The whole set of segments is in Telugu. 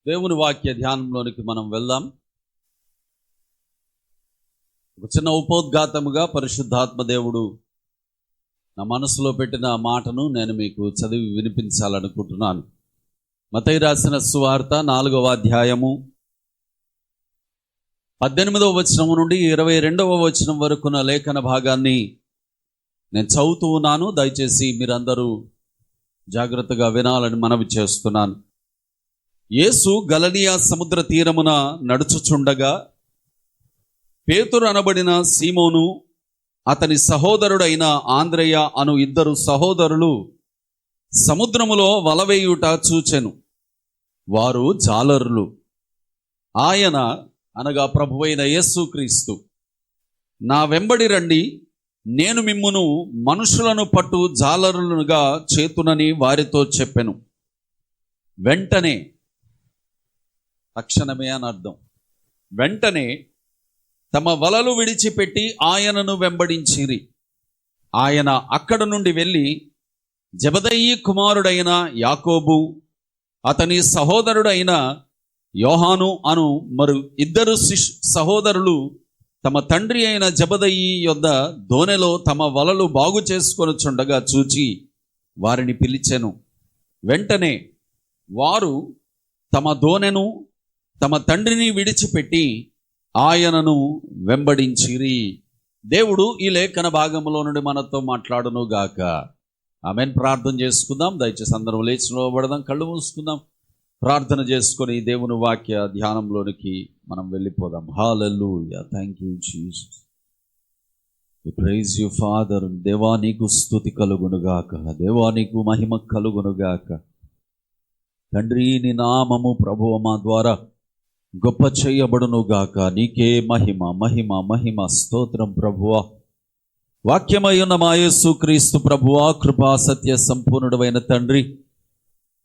దేవుని వాక్య ధ్యానంలోనికి మనం వెళ్దాం. ఒక చిన్న ఉపోద్ఘాతముగా పరిశుద్ధాత్మ దేవుడు నా మనసులో పెట్టిన మాటను నేను మీకు చదివి వినిపించాలనుకుంటున్నాను. మత్తయి రాసిన సువార్త 4వ అధ్యాయము 18వ వచనం నుండి 22వ వచనం వరకున్న లేఖన భాగాన్ని నేను చదువుతూ ఉన్నాను. దయచేసి మీరందరూ జాగ్రత్తగా వినాలని మనవి చేస్తున్నాను. యేసు గలిలయ సముద్ర తీరమున నడుచుచుండగా పేతురు అనబడిన సీమోను అతని సహోదరుడైన ఆంద్రేయ అను ఇద్దరు సహోదరులు సముద్రములో వలవేయుట చూచెను. వారు జాలరులు. ఆయన అనగా ప్రభువైన యేసుక్రీస్తు, నా వెంబడి రండి, నేను మిమ్మును మనుషులను పట్టు జాలరులుగా చేతునని వారితో చెప్పెను. వెంటనే, తక్షణమే అని అర్థం, వెంటనే తమ వలలు విడిచిపెట్టి ఆయనను వెంబడించిరి. ఆయన అక్కడ నుండి వెళ్ళి జెబెదయి కుమారుడైన యాకోబు, అతని సహోదరుడైన యోహాను అను మరి ఇద్దరు సహోదరులు తమ తండ్రి అయిన జెబెదయి యొద్ద దోనెలో తమ వలలు బాగు చేసుకొనుచుండగా చూచి వారిని పిలిచెను. వెంటనే వారు తమ దోనెను తమ తండ్రిని విడిచిపెట్టి ఆయనను వెంబడించిరి. దేవుడు ఈ లేఖన భాగంలో నుండి మనతో మాట్లాడును గాక. ఆమెన్. ప్రార్థన చేసుకుందాం. దయచేసి అందరం లేచి నిలబడదాం, కళ్ళు మూసుకుందాం, ప్రార్థన చేసుకొని దేవుని వాక్య ధ్యానంలోనికి మనం వెళ్ళిపోదాం. Hallelujah. Thank you Jesus. We praise you Father. దేవా నీకు స్తుతి కలుగునుగాక, దేవా నీకు మహిమ కలుగునుగాక. తండ్రి, నీ నామము ప్రభువ మా ద్వారా గొప్ప చేయబడును గాక. నీకే మహిమ మహిమ మహిమ. స్తోత్రం ప్రభువా. వాక్యమై ఉన్న మా యేసుక్రీస్తు ప్రభువా, కృపా సత్య సంపూర్ణుడైన తండ్రి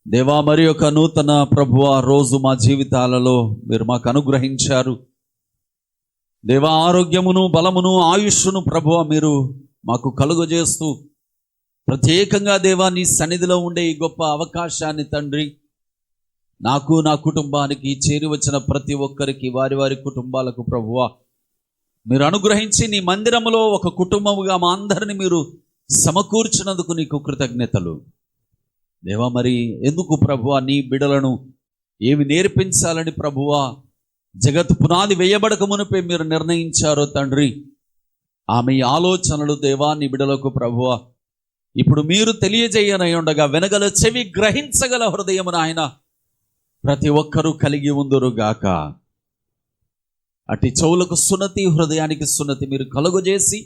దేవా, మరి ఒక నూతన ప్రభువా రోజు మా జీవితాలలో మీరు మాకు అనుగ్రహించారు. దేవా, ఆరోగ్యమును బలమును ఆయుష్ను ప్రభువా మీరు మాకు కలుగజేస్తూ ప్రత్యేకంగా దేవా నీ సన్నిధిలో ఉండే ఈ గొప్ప అవకాశాన్ని తండ్రి నాకు, నా కుటుంబానికి, చేరి వచ్చిన ప్రతి ఒక్కరికి, వారి వారి కుటుంబాలకు ప్రభువా మీరు అనుగ్రహించి నీ మందిరములో ఒక కుటుంబముగా మా అందరిని మీరు సమకూర్చినందుకు నీకు కృతజ్ఞతలు దేవా. మరి ఎందుకు ప్రభువా నీ బిడలను ఏమి నేర్పించాలని ప్రభువా జగత్ పునాది వేయబడక మునిపే మీరు నిర్ణయించారో తండ్రి, ఆమె ఆలోచనలు దేవా నీ బిడలకు ప్రభువా ఇప్పుడు మీరు తెలియజేయనై ఉండగా వినగల చెవి, గ్రహించగల హృదయమును ఆయన ప్రతి ఒక్కరూ కలిగి ఉందురుగాక. అటు చెవులకు సున్నతి, హృదయానికి సున్నతి మీరు కలుగజేసి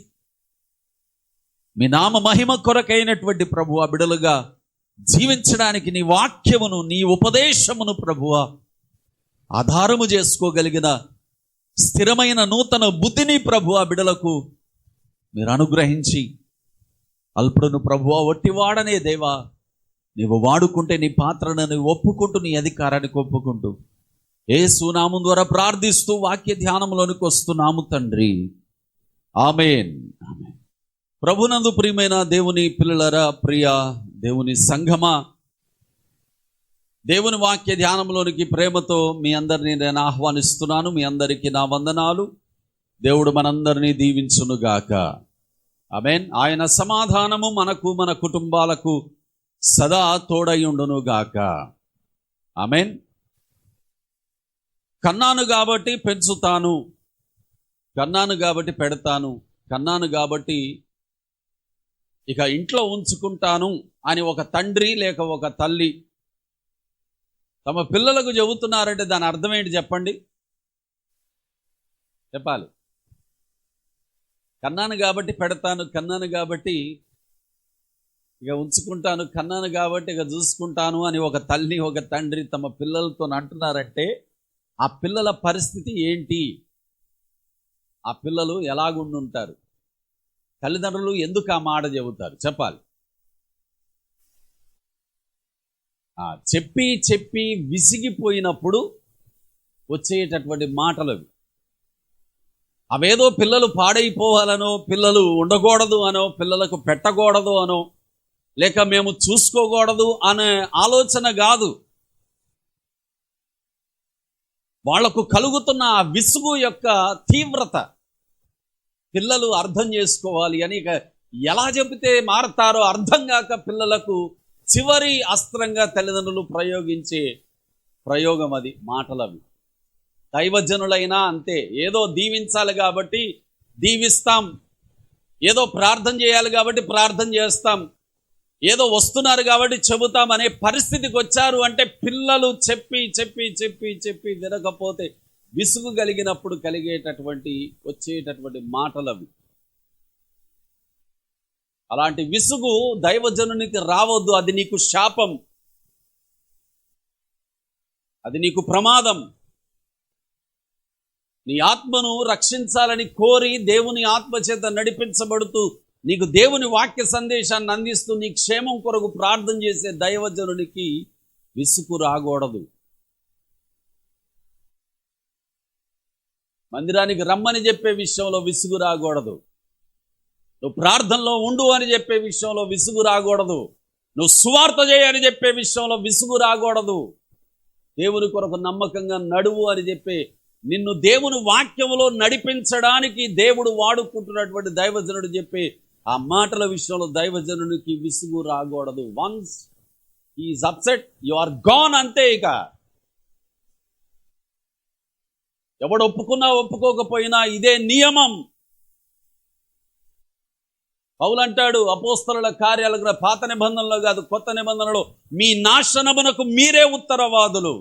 మీ నామ మహిమ కొరకైనటువంటి ప్రభువా బిడలుగా జీవించడానికి నీ వాక్యమును, నీ ఉపదేశమును ప్రభువా ఆధారము చేసుకోగలిగిన స్థిరమైన నూతన బుద్ధిని ప్రభువా బిడలకు మీరు అనుగ్రహించి అల్పుడును ప్రభువా ఒట్టివాడనే దేవా నీవు వాడుకుంటే నీ పాత్రను నీవు ఒప్పుకుంటూ, నీ అధికారానికి ఒప్పుకుంటూ యేసు నామం ద్వారా ప్రార్థిస్తూ వాక్య ధ్యానంలోనికి వస్తున్నాము తండ్రి. ఆమేన్. ప్రభునందు ప్రియమైన దేవుని పిల్లలరా, ప్రియ దేవుని సంఘమా, దేవుని వాక్య ధ్యానంలోనికి ప్రేమతో మీ అందరినీ నేను ఆహ్వానిస్తున్నాను. మీ అందరికీ నా వందనాలు. దేవుడు మనందరినీ దీవించునుగాక. ఆమేన్. ఆయన సమాధానము మనకు, మన కుటుంబాలకు సదా తోడయుండునుగాక. ఆమేన్. కన్నాను కాబట్టి పెంచుతాను, కన్నాను కాబట్టి పెడతాను, కన్నాను కాబట్టి ఇక ఇంట్లో ఉంచుకుంటాను అని ఒక తండ్రి లేక ఒక తల్లి తమ పిల్లలకు చెబుతున్నారంటే దాని అర్థం ఏంటి చెప్పండి? చెప్పాలి. కన్నాను కాబట్టి పెడతాను, కన్నాను కాబట్టి ఇక ఉంచుకుంటాను, కన్నాను కాబట్టి ఇక చూసుకుంటాను అని ఒక తల్లి ఒక తండ్రి తమ పిల్లలతో అంటున్నారంటే ఆ పిల్లల పరిస్థితి ఏంటి? ఆ పిల్లలు ఎలాగుండుంటారు? తల్లిదండ్రులు ఎందుకు ఆ మాట చెబుతారు? చెప్పాలి. చెప్పి చెప్పి విసిగిపోయినప్పుడు వచ్చేటటువంటి మాటలు అవి. అవేదో పిల్లలు పాడైపోవాలనో, పిల్లలు ఉండకూడదు అనో, పిల్లలకు పెట్టకూడదు అనో, లేక మేము చూసుకోకూడదు అనే ఆలోచన కాదు. వాళ్లకు కలుగుతున్న ఆ విసుగు యొక్క తీవ్రత పిల్లలు అర్థం చేసుకోవాలి అని, ఇక ఎలా చెబితే మారతారో అర్థం కాక పిల్లలకు చివరి అస్త్రంగా తల్లిదండ్రులు ప్రయోగించే ప్రయోగం అది, మాటలవి. దైవజనులైనా అంతే, ఏదో దీవించాలి కాబట్టి దీవిస్తాం, ఏదో ప్రార్థన చేయాలి కాబట్టి ప్రార్థన చేస్తాం, ఏదో వస్తున్నారు కాబట్టి చెబుతాం అనే పరిస్థితికి వచ్చారు అంటే పిల్లలు చెప్పి చెప్పి చెప్పి చెప్పి వినకపోతే విసుగు కలిగినప్పుడు వచ్చేటటువంటి మాటలవి. అలాంటి విసుగు దైవజనునికి రావద్దు. అది నీకు శాపం, అది నీకు ప్రమాదం. నీ ఆత్మను రక్షించాలని కోరి దేవుని ఆత్మ చేత నడిపించబడుతూ నీకు దేవుని వాక్య సందేశాన్ని అందిస్తూ నీ క్షేమం కొరకు ప్రార్థన చేసే దైవజనునికి విసుగు రాకూడదు. మందిరానికి రమ్మని చెప్పే విషయంలో విసుగు రాకూడదు. నువ్వు ప్రార్థనలో ఉండు అని చెప్పే విషయంలో విసుగు రాకూడదు. నువ్వు సువార్త చేయని చెప్పే విషయంలో విసుగు రాకూడదు. దేవుని కొరకు నమ్మకంగా నడువు అని చెప్పే, నిన్ను దేవుని వాక్యములో నడిపించడానికి దేవుడు వాడుకుంటున్నటువంటి దైవజనుడు చెప్పే ఆ మాటల విషయంలో దైవజనునికి విసుగు రాకూడదు. Once is upset, you are gone, అంతే. ఇక ఎవడు ఒప్పుకున్నా ఒప్పుకోకపోయినా ఇదే నియమం. పౌలు అంటాడు అపోస్తలుల కార్యాల పాత నిబంధనలో కాదు కొత్త నిబంధనలో, మీ నాశనమునకు మీరే ఉత్తరవాదులు.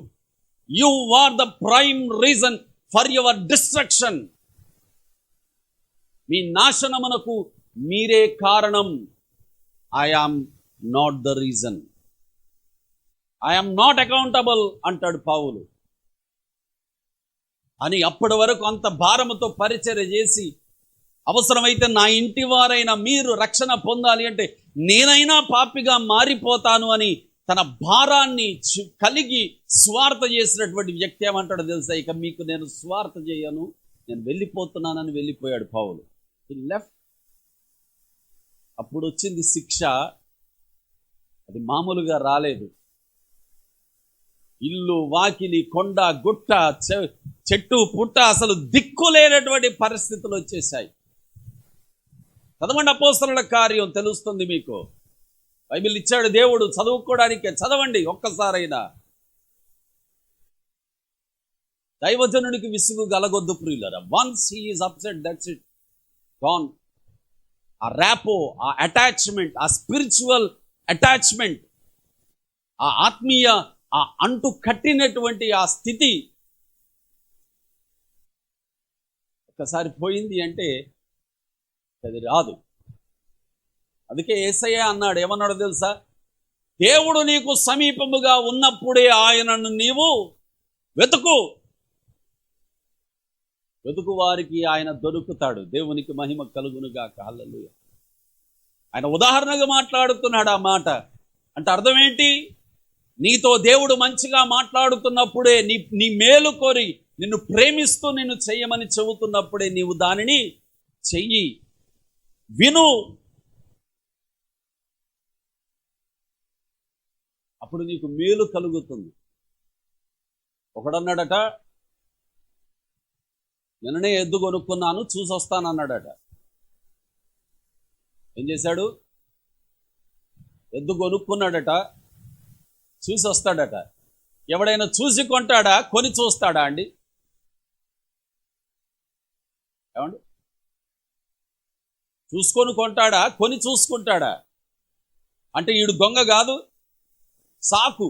You are the prime reason for your destruction. మీ నాశనమునకు మీరే కారణం. I am not the reason, I am not accountable అంటాడు పౌలు. అని అప్పటి వరకు అంత భారముతో పరిచర్య చేసి అవసరమైతే నా ఇంటి వారైనా మీరు రక్షణ పొందాలి అంటే నేనైనా పాపిగా మారిపోతాను అని తన భారాన్ని కలిగి స్వార్థ చేసినటువంటి వ్యక్తి ఏమంటాడో తెలుసా? ఇక మీకు నేను స్వార్థ చేయను, నేను వెళ్ళిపోతున్నానని వెళ్ళిపోయాడు పౌలు. హి లెఫ్ట్. అప్పుడు వచ్చింది శిక్ష. అది మామూలుగా రాలేదు. ఇల్లు వాకిలి కొండ గుట్ట చెట్టు పుట్ట అసలు దిక్కులేనటువంటి పరిస్థితులు వచ్చేసాయి. చదవండి అపోస్తలుల కార్యం, తెలుస్తుంది మీకు. బైబిల్ ఇచ్చాడు దేవుడు, చదువుకోవడానికే. చదవండి ఒక్కసారైనా. దైవజనుడికి విసుగు గలగొద్దు ప్రియులారా. Once he is upset, that's it, gone. ఆ ర్యాపో, ఆ అటాచ్మెంట్, ఆ స్పిరిచువల్ అటాచ్మెంట్, ఆ ఆత్మీయ ఆ అంటు కట్టినటువంటి ఆ స్థితి ఒక్కసారి పోయింది అంటే అది రాదు. అందుకే యేసయ్య అన్నాడు, ఏమన్నాడో తెలుసా? దేవుడు నీకు సమీపముగా ఉన్నప్పుడే ఆయనను నీవు వెతుకు. వెతుకు వారికి ఆయన దొరుకుతాడు. దేవునికి మహిమ కలుగునుగాక. హల్లెలూయా. ఆయన ఉదాహరణగా మాట్లాడుతున్నాడు ఆ మాట. అంటే అర్థం ఏంటి? నీతో దేవుడు మంచిగా మాట్లాడుతున్నప్పుడే, నీ మేలు కోరి నిన్ను ప్రేమిస్తూ నిన్ను చెయ్యమని చెబుతున్నప్పుడే నీవు దానిని చెయ్యి, విను. అప్పుడు నీకు మేలు కలుగుతుంది. ఒకడన్నాడట, నిన్ననే ఎద్దు కొనుక్కున్నాను చూసి వస్తానన్నాడట. ఏం చేశాడు? ఎద్దు కొనుక్కున్నాడట, చూసి వస్తాడట. ఎవడైనా చూసి కొంటాడా, కొని చూస్తాడా అండి? ఏమండి? చూసుకొని కొంటాడా, కొని చూసుకుంటాడా? అంటే ఈడు దొంగ కాదు, సాకు.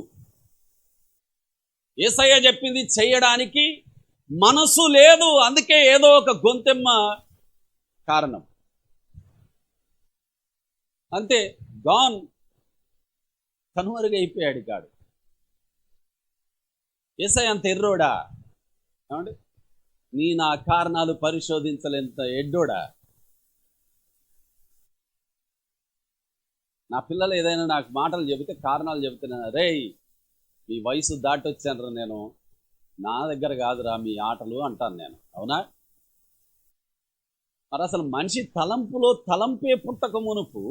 యేసయ్య చెప్పింది చేయడానికి మనసు లేదు, అందుకే ఏదో ఒక గొంతెమ్మ కారణం, అంతే. గాన్, కనుమరుగైపోయాడు కాడు. యేసయ్య అంత ఎర్రోడా? ఏమండి? నా కారణాలు పరిశోధించలేంత ఎడ్డోడా? నా పిల్లలు ఏదైనా నాకు మాటలు చెబితే, కారణాలు చెబుతున్నాను, రేయ్ మీ వయసు దాటొచ్చాను నేను, నా దగ్గర కాదురా మీ ఆటలు అంటాను నేను. అవునా? మరి అసలు మనిషి తలంపులో తలంపే పుట్టక మునుపు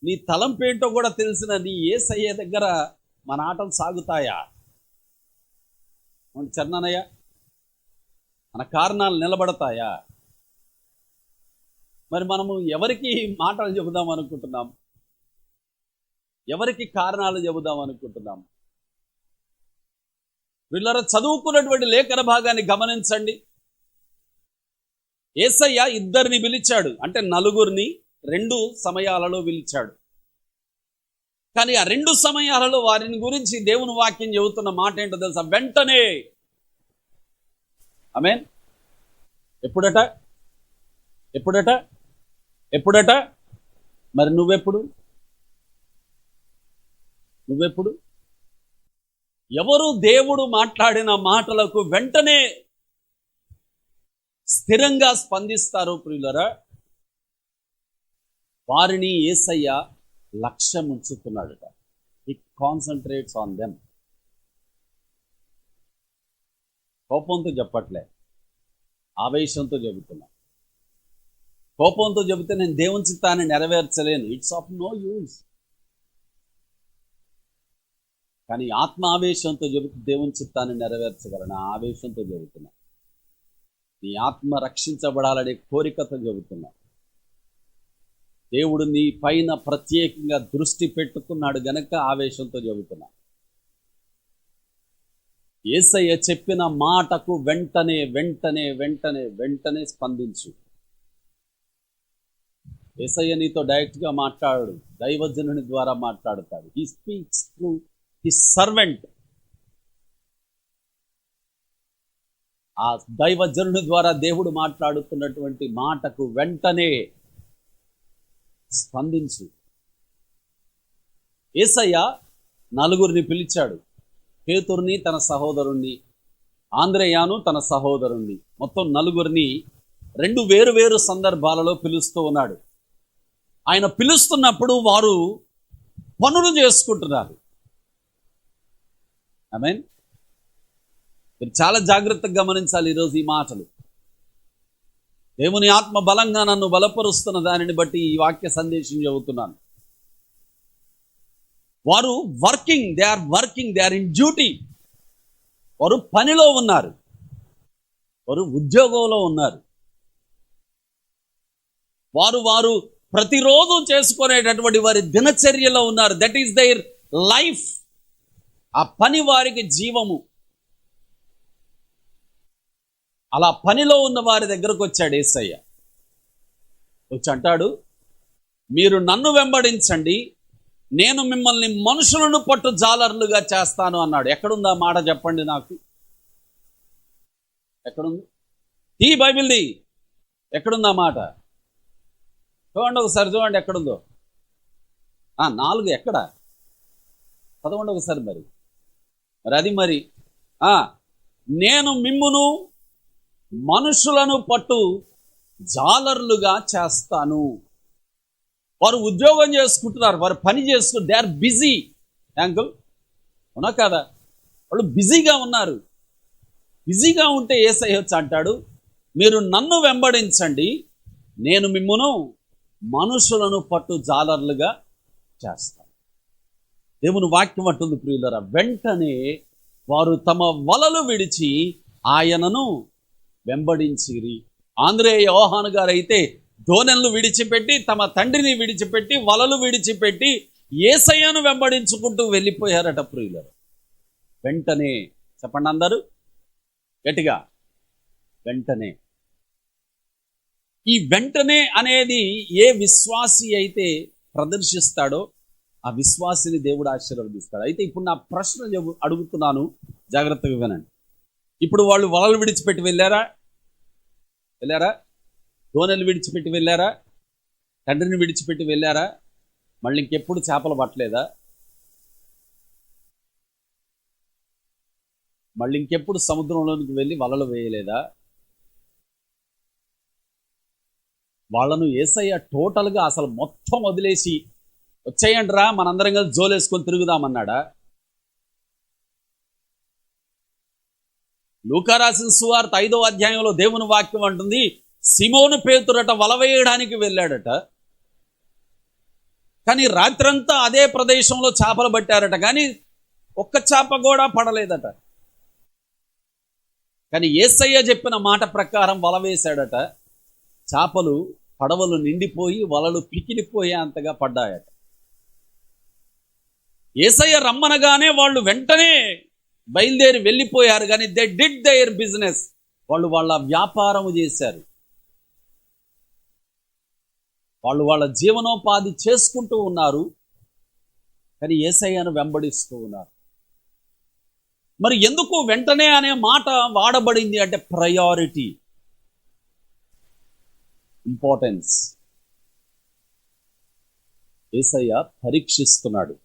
నీ తలంపేంటో కూడా తెలిసిన నీ యేసయ్య దగ్గర మన ఆటలు సాగుతాయా? చరణనయ్య, మన కారణాలు నిలబడతాయా? మరి మనము ఎవరికి మాటలు చెబుదాం అనుకుంటున్నాం? ఎవరికి కారణాలు చెబుదాం అనుకుంటున్నాం? వీళ్ళ చదువుకున్నటువంటి లేఖన భాగాన్ని గమనించండి. యేసయ్య ఇద్దరిని పిలిచాడు, అంటే నలుగురిని 2 సమయాలలో పిలిచాడు. కానీ ఆ 2 సమయాలలో వారిని గురించి దేవుని వాక్యం చెబుతున్న మాట ఏంటో తెలుసా? వెంటనే. ఆమేన్. ఎప్పుడట? ఎప్పుడట? ఎప్పుడట? మరి నువ్వెప్పుడు? ఎవరు దేవుడు మాట్లాడిన మాటలకు వెంటనే స్థిరంగా స్పందిస్తారు ప్రియులరా, వారిని యేసయ్య లక్ష్యం ఉంచుతున్నాడట. హి కాన్సంట్రేట్స్ ఆన్ దెమ్. కోపంతో చెప్పట్లే, ఆవేశంతో చెబుతున్నా. కోపంతో చెబితే నేను దేవుని చిత్తాన్ని నెరవేర్చలేను, ఇట్స్ ఆఫ్ నో యూజ్. కానీ ఆత్మావేశంతో చెబుతూ దేవుని చిత్తాన్ని నెరవేర్చగలను. ఆ ఆవేశంతో చెబుతున్నా. నీ ఆత్మ రక్షించబడాలనే కోరికతో చెబుతున్నా. దేవుడు నీ పైన ప్రత్యేకంగా దృష్టి పెట్టుకున్నాడు గనక ఆవేశంతో చెబుతున్నా. యేసయ్య చెప్పిన మాటకు వెంటనే వెంటనే వెంటనే వెంటనే స్పందించు. యేసయ్య నీతో డైరెక్ట్గా మాట్లాడు, దైవజనుని ద్వారా మాట్లాడుతాడు. He speaks through his servant. ఆ దైవజనుని ద్వారా దేవుడు మాట్లాడుతున్నటువంటి మాటకు వెంటనే స్పందించు. యేసయ్య నలుగురిని పిలిచాడు. పేతురుని తన సహోదరుణ్ణి, ఆంద్రేయాను తన సహోదరుణ్ణి, మొత్తం నలుగురిని 2 వేరు సందర్భాలలో పిలుస్తూ ఉన్నాడు. ఆయన పిలుస్తున్నప్పుడు వారు పనులు చేసుకుంటున్నారు. ఆమేన్. మీరు చాలా జాగ్రత్తగా గమనించాలి ఈరోజు ఈ మాటలు. దేవుని ఆత్మ బలంగా నన్ను బలపరుస్తున్న దానిని బట్టి ఈ వాక్య సందేశం చెబుతున్నాను. వారు దే ఆర్ ఇన్ డ్యూటీ. వారు పనిలో ఉన్నారు, వారు ఉద్యోగంలో ఉన్నారు. వారు ప్రతిరోజు చేసుకునేటటువంటి వారి దినచర్యలో ఉన్నారు. That is their life. ఆ పని వారికి జీవము. అలా పనిలో ఉన్న వారి దగ్గరకు వచ్చాడు యేసయ్య. వచ్చి అంటాడు, మీరు నన్ను వెంబడించండి, నేను మిమ్మల్ని మనుషులను పట్టు జాలర్లుగా చేస్తాను అన్నాడు. ఎక్కడుందా మాట చెప్పండి నాకు? ఎక్కడుంది? ఈ బైబిల్ది ఎక్కడుందా మాట? చూడండి ఒకసారి, చూడండి ఎక్కడుందో. 4 ఎక్కడ? చదవండి ఒకసారి. మరి అది మరి నేను మిమ్మును మనుషులను పట్టు జాలర్లుగా చేస్తాను. వారు ఉద్యోగం చేసుకుంటున్నారు, వారు పని చేసుకుంటారు. They are busy. యాంకుల్ అవునా కదా? వాళ్ళు బిజీగా ఉన్నారు. బిజీగా ఉంటే యేసయ్య వచ్చి అంటాడు, మీరు నన్ను వెంబడించండి, నేను మిమ్మును మనుషులను పట్టు జాలర్లుగా చేస్తాను. దేవుని వాక్యం అంటుంది ప్రియులరా, వెంటనే వారు తమ వలలు విడిచి ఆయనను వెంబడించిరి. ఆంద్రేయ యోహాను గారు అయితే దోణెలను విడిచిపెట్టి, తమ తండ్రిని విడిచిపెట్టి, వలలు విడిచిపెట్టి యేసయ్యను వెంబడించుకుంటూ వెళ్ళిపోయారట ప్రియులరు. వెంటనే చెప్పండి అందరూ గట్టిగా, వెంటనే. ఈ వెంటనే అనేది ఏ విశ్వాసి అయితే ప్రదర్శిస్తాడో ఆ విశ్వాసిని దేవుడు ఆశీర్వదిస్తాడు. అయితే ఇప్పుడు నా ప్రశ్న అడుగుతున్నాను, జాగ్రత్తగా వినండి. ఇప్పుడు వాళ్ళు వలలు విడిచిపెట్టి వెళ్ళారా? దోణెలు విడిచిపెట్టి వెళ్ళారా? తండ్రిని విడిచిపెట్టి వెళ్ళారా? మళ్ళీ ఇంకెప్పుడు చేపలు పట్టలేదా? మళ్ళీ ఇంకెప్పుడు సముద్రంలోనికి వెళ్ళి వలలు వేయలేదా? వాళ్ళను యేసయ్య టోటల్గా అసలు మొత్తం వదిలేసి వచ్చేయండిరా మనందరం కలిసి జోలేసుకొని తిరుగుదామన్నాడా? లూకా రాసిన సువార్త 5వ అధ్యాయంలో దేవుని వాక్యం అంటుంది, సిమోను పేతురట వల వేయడానికి వెళ్ళాడట. కానీ రాత్రంతా అదే ప్రదేశంలో చేపలు పట్టారట, కానీ ఒక్క చేప కూడా పడలేదట. కానీ యేసయ్య చెప్పిన మాట ప్రకారం వల వేశాడట. చేపలు పడవలు నిండిపోయి వలలు పికిలిపోయే అంతగా పడ్డాయట. యేసయ్య రమ్మనగానే వాళ్ళు వెంటనే బయలుదేరి వెళ్ళిపోయారు. కానీ దే డిడ్ దేర్ బిజినెస్, వాళ్ళు వాళ్ళ వ్యాపారం చేశారు, వాళ్ళు వాళ్ళ జీవనోపాధి చేసుకుంటూ ఉన్నారు. కానీ యేసయ్యను వెంబడిస్తూ ఉన్నారు. మరి ఎందుకు వెంటనే అనే మాట వాడబడింది అంటే ప్రయారిటీ, ఇంపార్టెన్స్. యేసయ్య పరీక్షిస్తున్నాడు,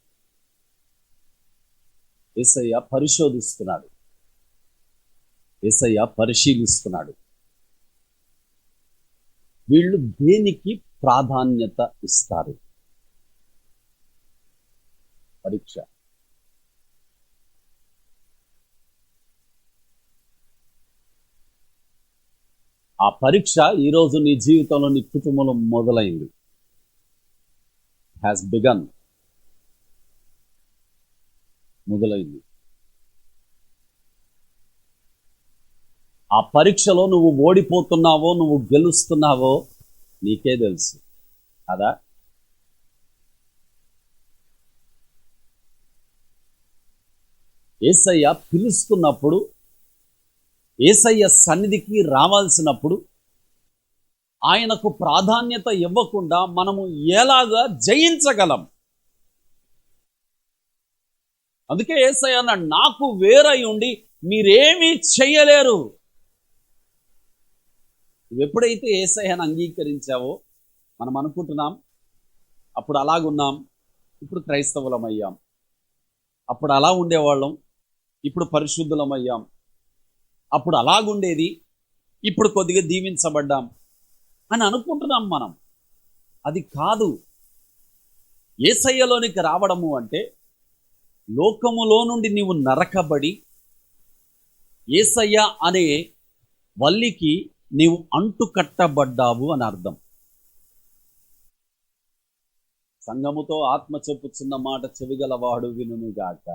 యేసయ్య పరిశోధిస్తున్నాడు, యేసయ్య పరిశీలిస్తున్నాడు. వీళ్ళు దేనికి ప్రాధాన్యత ఇస్తారు? పరీక్ష. ఆ పరీక్ష ఈరోజు నీ జీవితంలో, నీ కుటుంబంలో మొదలైంది. హ్యాస్ బిగన్, మొదలైంది. ఆ పరీక్షలో నువ్వు ఓడిపోతున్నావో నువ్వు గెలుస్తున్నావో నీకే తెలుసు కదా. యేసయ్య పిలుస్తున్నప్పుడు, యేసయ్య సన్నిధికి రావాల్సినప్పుడు ఆయనకు ప్రాధాన్యత ఇవ్వకుండా మనము ఎలాగా జయించగలం? అందుకే యేసయ్య అన్నాడు, నాకు వేరై ఉండి మీరేమీ చెయ్యలేరు. నువ్వు ఎప్పుడైతే యేసయ్యను అంగీకరించావో, మనం అనుకుంటున్నాం అప్పుడు అలాగున్నాం, ఇప్పుడు క్రైస్తవులమయ్యాం, అప్పుడు అలా ఉండేవాళ్ళం, ఇప్పుడు పరిశుద్ధులమయ్యాం, అప్పుడు అలాగుండేది, ఇప్పుడు కొద్దిగా దీవించబడ్డాం అని అనుకుంటున్నాం మనం. అది కాదు. యేసయ్యలోనికి రావడము అంటే లోకములో నుండి నీవు నరకబడి యేసయ్య అనే వల్లికి నీవు అంటుకట్టబడ్డావు అని అర్థం. సంఘముతో ఆత్మ చెప్పుచున్న మాట చెవిగలవాడు వినుగాక.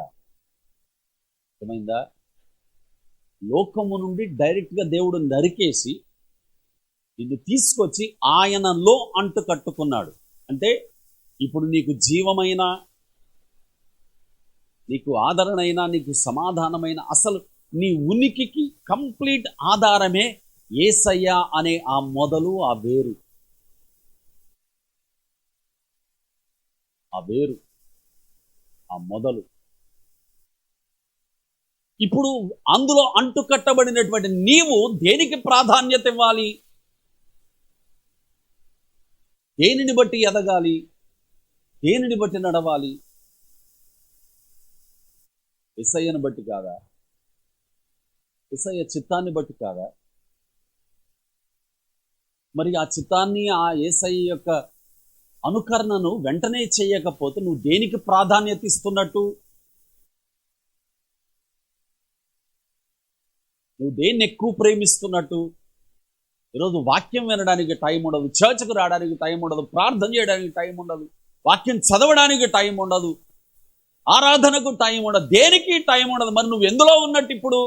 అర్థమైందా? లోకము నుండి డైరెక్ట్గా దేవుడు నరికేసి నిన్ను తీసుకొచ్చి ఆయనలో అంటు కట్టుకున్నాడు. అంటే ఇప్పుడు నీకు జీవమైన, నీకు ఆదరణైనా, నీకు సమాధానమైన, అసలు నీ ఉనికికి కంప్లీట్ ఆధారమే యేసయ్య అనే ఆ మొదలు, ఆ వేరు, ఆ వేరు, ఆ మొదలు. ఇప్పుడు అందులో అంటుకట్టబడినటువంటి నీవు దేనికి ప్రాధాన్యత ఇవ్వాలి? దేనిని బట్టి ఎదగాలి? దేనిని బట్టి నడవాలి? యేసయ్యను బట్టి కాదా? యేసయ్య చిత్తాన్ని బట్టి కాదా? మరి ఆ చిత్తాన్ని, ఆ యేసయ్య యొక్క అనుకరణను వెంటనే చేయకపోతే నువ్వు దేనికి ప్రాధాన్యత ఇస్తున్నట్టు? నువ్వు దేన్ని ఎక్కువ ప్రేమిస్తున్నట్టు? ఈరోజు వాక్యం వినడానికి టైం ఉండదు, చర్చ్కు రావడానికి టైం ఉండదు, ప్రార్థన చేయడానికి టైం ఉండదు, వాక్యం చదవడానికి టైం ఉండదు, ఆరాధనకు టైం ఉండదు, దేనికి టైం ఉండదు. మరి నువ్వు ఎందులో ఉన్నట్టు ఇప్పుడు?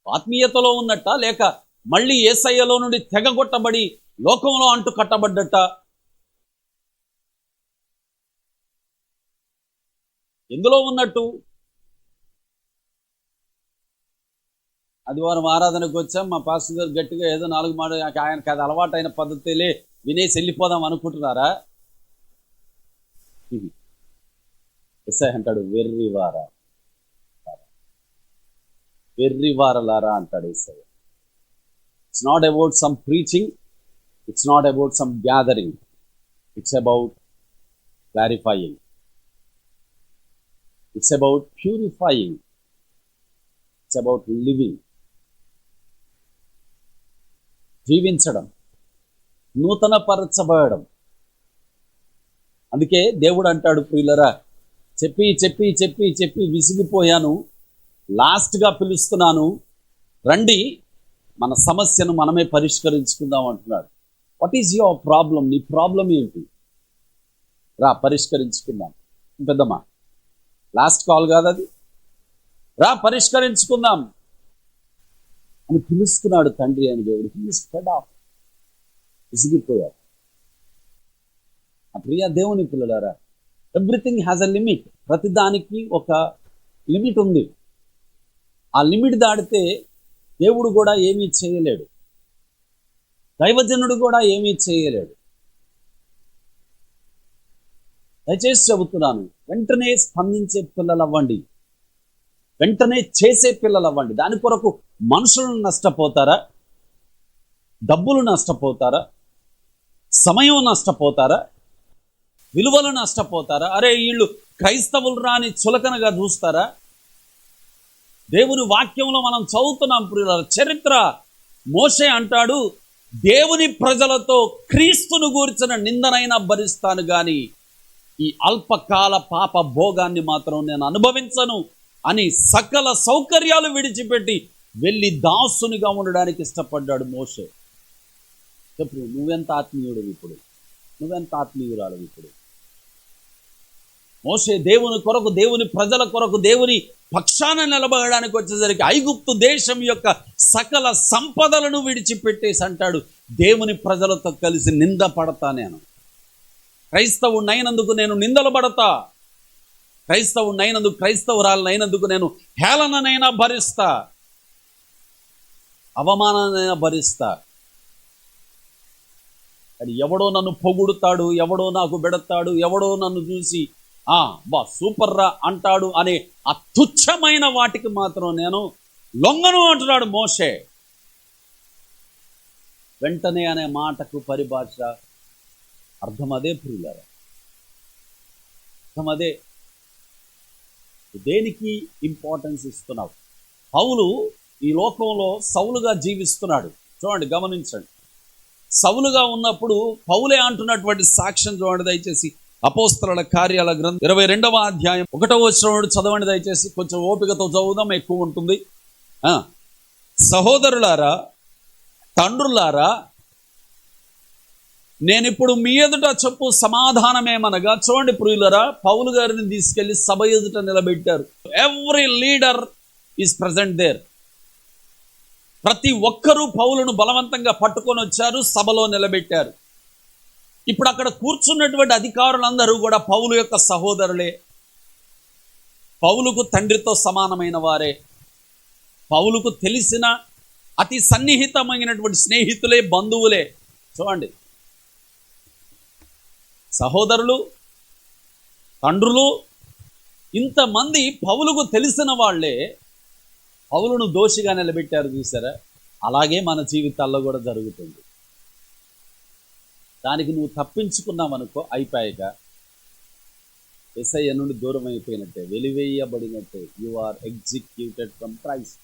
ఆత్మీయతలో ఉన్నట్ట, లేక మళ్ళీ యేసయ్యలో నుండి తెగగొట్టబడి లోకంలో అంటు కట్టబడ్డట? ఎందులో ఉన్నట్టు? ఆదివారం ఆరాధనకు వచ్చాం, మా పాస్టర్ గారు గట్టిగా ఏదో 4 మాట, ఆయనకి అది అలవాటైన పద్ధతిలే వినేసి వెళ్ళిపోదాం అనుకుంటున్నారా? యేసయ్య అంటాడు, వెర్రివారా, వెర్రివారలారా అంటాడు Yesayya. It's not about some preaching, it's not about some gathering, it's about clarifying, it's about purifying, it's about living. జీవించడం, నూతన పరచబడడం. అందుకే దేవుడు అంటాడు, ప్రియులరా, చెప్పి చెప్పి చెప్పి చెప్పి విసిగిపోయాను, లాస్ట్గా పిలుస్తున్నాను, రండి మన సమస్యను మనమే పరిష్కరించుకుందాం అంటున్నాడు. What is your problem? నీ ప్రాబ్లం ఏంటి? రా పరిష్కరించుకుందాం. పెద్దమ్మా లాస్ట్ కాల్ కాదు అది, రా పరిష్కరించుకుందాం అని పిలుస్తున్నాడు తండ్రి అని దేవుడు. విసిగిపోయారు. ఆ ప్రియ దేవుని పిల్లలారా, ఎవ్రీథింగ్ హ్యాజ్ అ లిమిట్. ప్రతిదానికి ఒక లిమిట్ ఉంది. ఆ లిమిట్ దాటితే దేవుడు కూడా ఏమీ చేయలేడు, దైవజనుడు కూడా ఏమీ చేయలేడు. దయచేసి చెబుతున్నాను, వెంటనే స్పందించే పిల్లలు అవ్వండి, వెంటనే చేసే పిల్లలు అవ్వండి. దాని కొరకు మనుషులను నష్టపోతారా, డబ్బులు నష్టపోతారా, సమయం నష్టపోతారా, విలువలు నష్టపోతారా? అరే వీళ్ళు క్రైస్తవులు రాని చులకనగా చూస్తారా? దేవుని వాక్యంలో మనం చదువుతున్నాం ప్రియులారా, చరిత్ర. మోషే అంటాడు, దేవుని ప్రజలతో క్రీస్తును గూర్చిన నిందనైనా భరిస్తాను గాని ఈ అల్పకాల పాప భోగాన్ని మాత్రం నేను అనుభవించను అని సకల సౌకర్యాలు విడిచిపెట్టి వెళ్ళి దాసునిగా ఉండడానికి ఇష్టపడ్డాడు మోషే. చెప్పు, నువ్వెంత ఆత్మీయుడు ఇప్పుడు, నువ్వెంత ఆత్మీయురాలు ఇప్పుడు? మోషే దేవుని కొరకు, దేవుని ప్రజల కొరకు, దేవుని పక్షాన నిలబడడానికి వచ్చేసరికి ఐగుప్తు దేశం యొక్క సకల సంపదలను విడిచిపెట్టేసి అంటాడు, దేవుని ప్రజలతో కలిసి నింద పడతా, నేను క్రైస్తవునైనందుకు నేను నిందలు పడతా, క్రైస్తవునైనందుకు, క్రైస్తవురాలనైనందుకు నేను హేళననైనా భరిస్తా, అవమానాన్నైనా భరిస్తా. అది ఎవడో నన్ను పొగుడుతాడు, ఎవడో నాకు బెడతాడు, ఎవడో నన్ను చూసి బా సూపర్ రా అంటాడు అనే ఆ తుచ్చమైన వాటికి మాత్రం నేను లొంగను అంటున్నాడు మోషే. వెంటనే అనే మాటకు పరిభాష అర్థం అదే ప్రియులారా, అర్థం అదే. దేనికి ఇంపార్టెన్స్ ఇస్తున్నావు? పౌలు ఈ లోకంలో సౌలుగా జీవిస్తున్నాడు. చూడండి, గమనించండి. సౌలుగా ఉన్నప్పుడు పౌలే అంటున్నటువంటి సాక్ష్యం చూడండి దయచేసి. అపోస్తలుల కార్యాల గ్రంథం 22వ అధ్యాయం 1వ వచనం చదవండి దయచేసి. కొంచెం ఓపికతో చదువుదాం, ఎక్కువ ఉంటుంది. సహోదరులారా, తండ్రులారా, నేనిప్పుడు మీ ఎదుట చెప్పు సమాధానమేమనగా, చూడండి ప్రియులరా, పౌలు గారిని తీసుకెళ్లి సభ ఎదుట నిలబెట్టారు. Every leader is present there. ప్రతి ఒక్కరూ పౌలును బలవంతంగా పట్టుకొని వచ్చారు, సభలో నిలబెట్టారు. ఇప్పుడు అక్కడ కూర్చున్నటువంటి అధికారులందరూ కూడా పౌలు యొక్క సహోదరులే, పౌలుకు తండ్రితో సమానమైన వారే, పౌలుకు తెలిసిన అతి సన్నిహితమైనటువంటి స్నేహితులే, బంధువులే. చూడండి, సహోదరులు, తండ్రులు, ఇంతమంది పౌలుకు తెలిసిన వాళ్ళే పౌలును దోషిగా నిలబెట్టారు. చూసారా? అలాగే మన జీవితాల్లో కూడా జరుగుతుంది. దానికి నువ్వు తప్పించుకున్నావనుకో, అయిపోయాక యేసయ్య నుండి దూరం అయిపోయినట్టే, వెలివేయబడినట్టే. You are executed from Christ.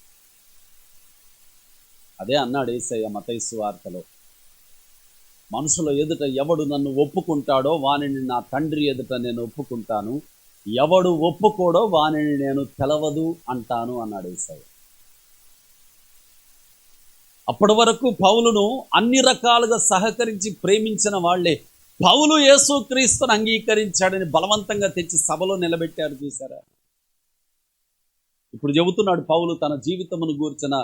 అదే అన్నాడు యేసయ్య మత్తయి సువార్తలో, మనుషుల ఎదుట ఎవడు నన్ను ఒప్పుకుంటాడో వానిని నా తండ్రి ఎదుట నేను ఒప్పుకుంటాను, ఎవడు ఒప్పుకోడో వానిని నేను తెలవదు అంటాను అన్నాడు యేసయ్య. అప్పటి వరకు పౌలును అన్ని రకాలుగా సహకరించి ప్రేమించిన వాళ్లే పౌలు యేసుక్రీస్తును అంగీకరించాడని బలవంతంగా తెచ్చి సభలో నిలబెట్టారు. చూసారా? ఇప్పుడు చెబుతున్నాడు పౌలు తన జీవితమును గూర్చిన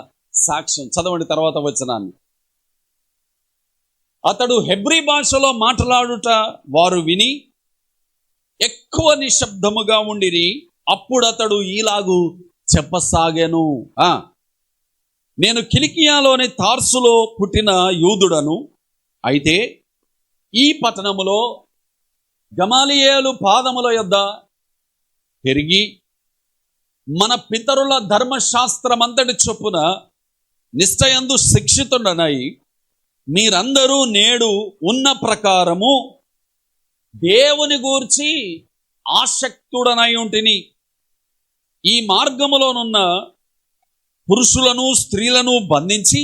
సాక్ష్యం. చదవండి తర్వాత వచనాన్ని. అతడు హెబ్రీ భాషలో మాట్లాడుట వారు విని ఎక్కువ నిశ్శబ్దముగా ఉండిరి. అప్పుడు అతడు ఈలాగు చెప్పసాగెను, నేను కిలికియాలోని తార్సులో పుట్టిన యూదుడను, అయితే ఈ పట్టణములో గమాలియేలు పాదముల యొద్ద పెరిగి మన పితరుల ధర్మశాస్త్రమంతటి చొప్పున నిశ్చయందు శిక్షితుడనై మీరందరూ నేడు ఉన్న ప్రకారము దేవుని గూర్చి ఆసక్తుడనై ఉంటిని. ఈ మార్గములోనున్న పురుషులను స్త్రీలను బంధించి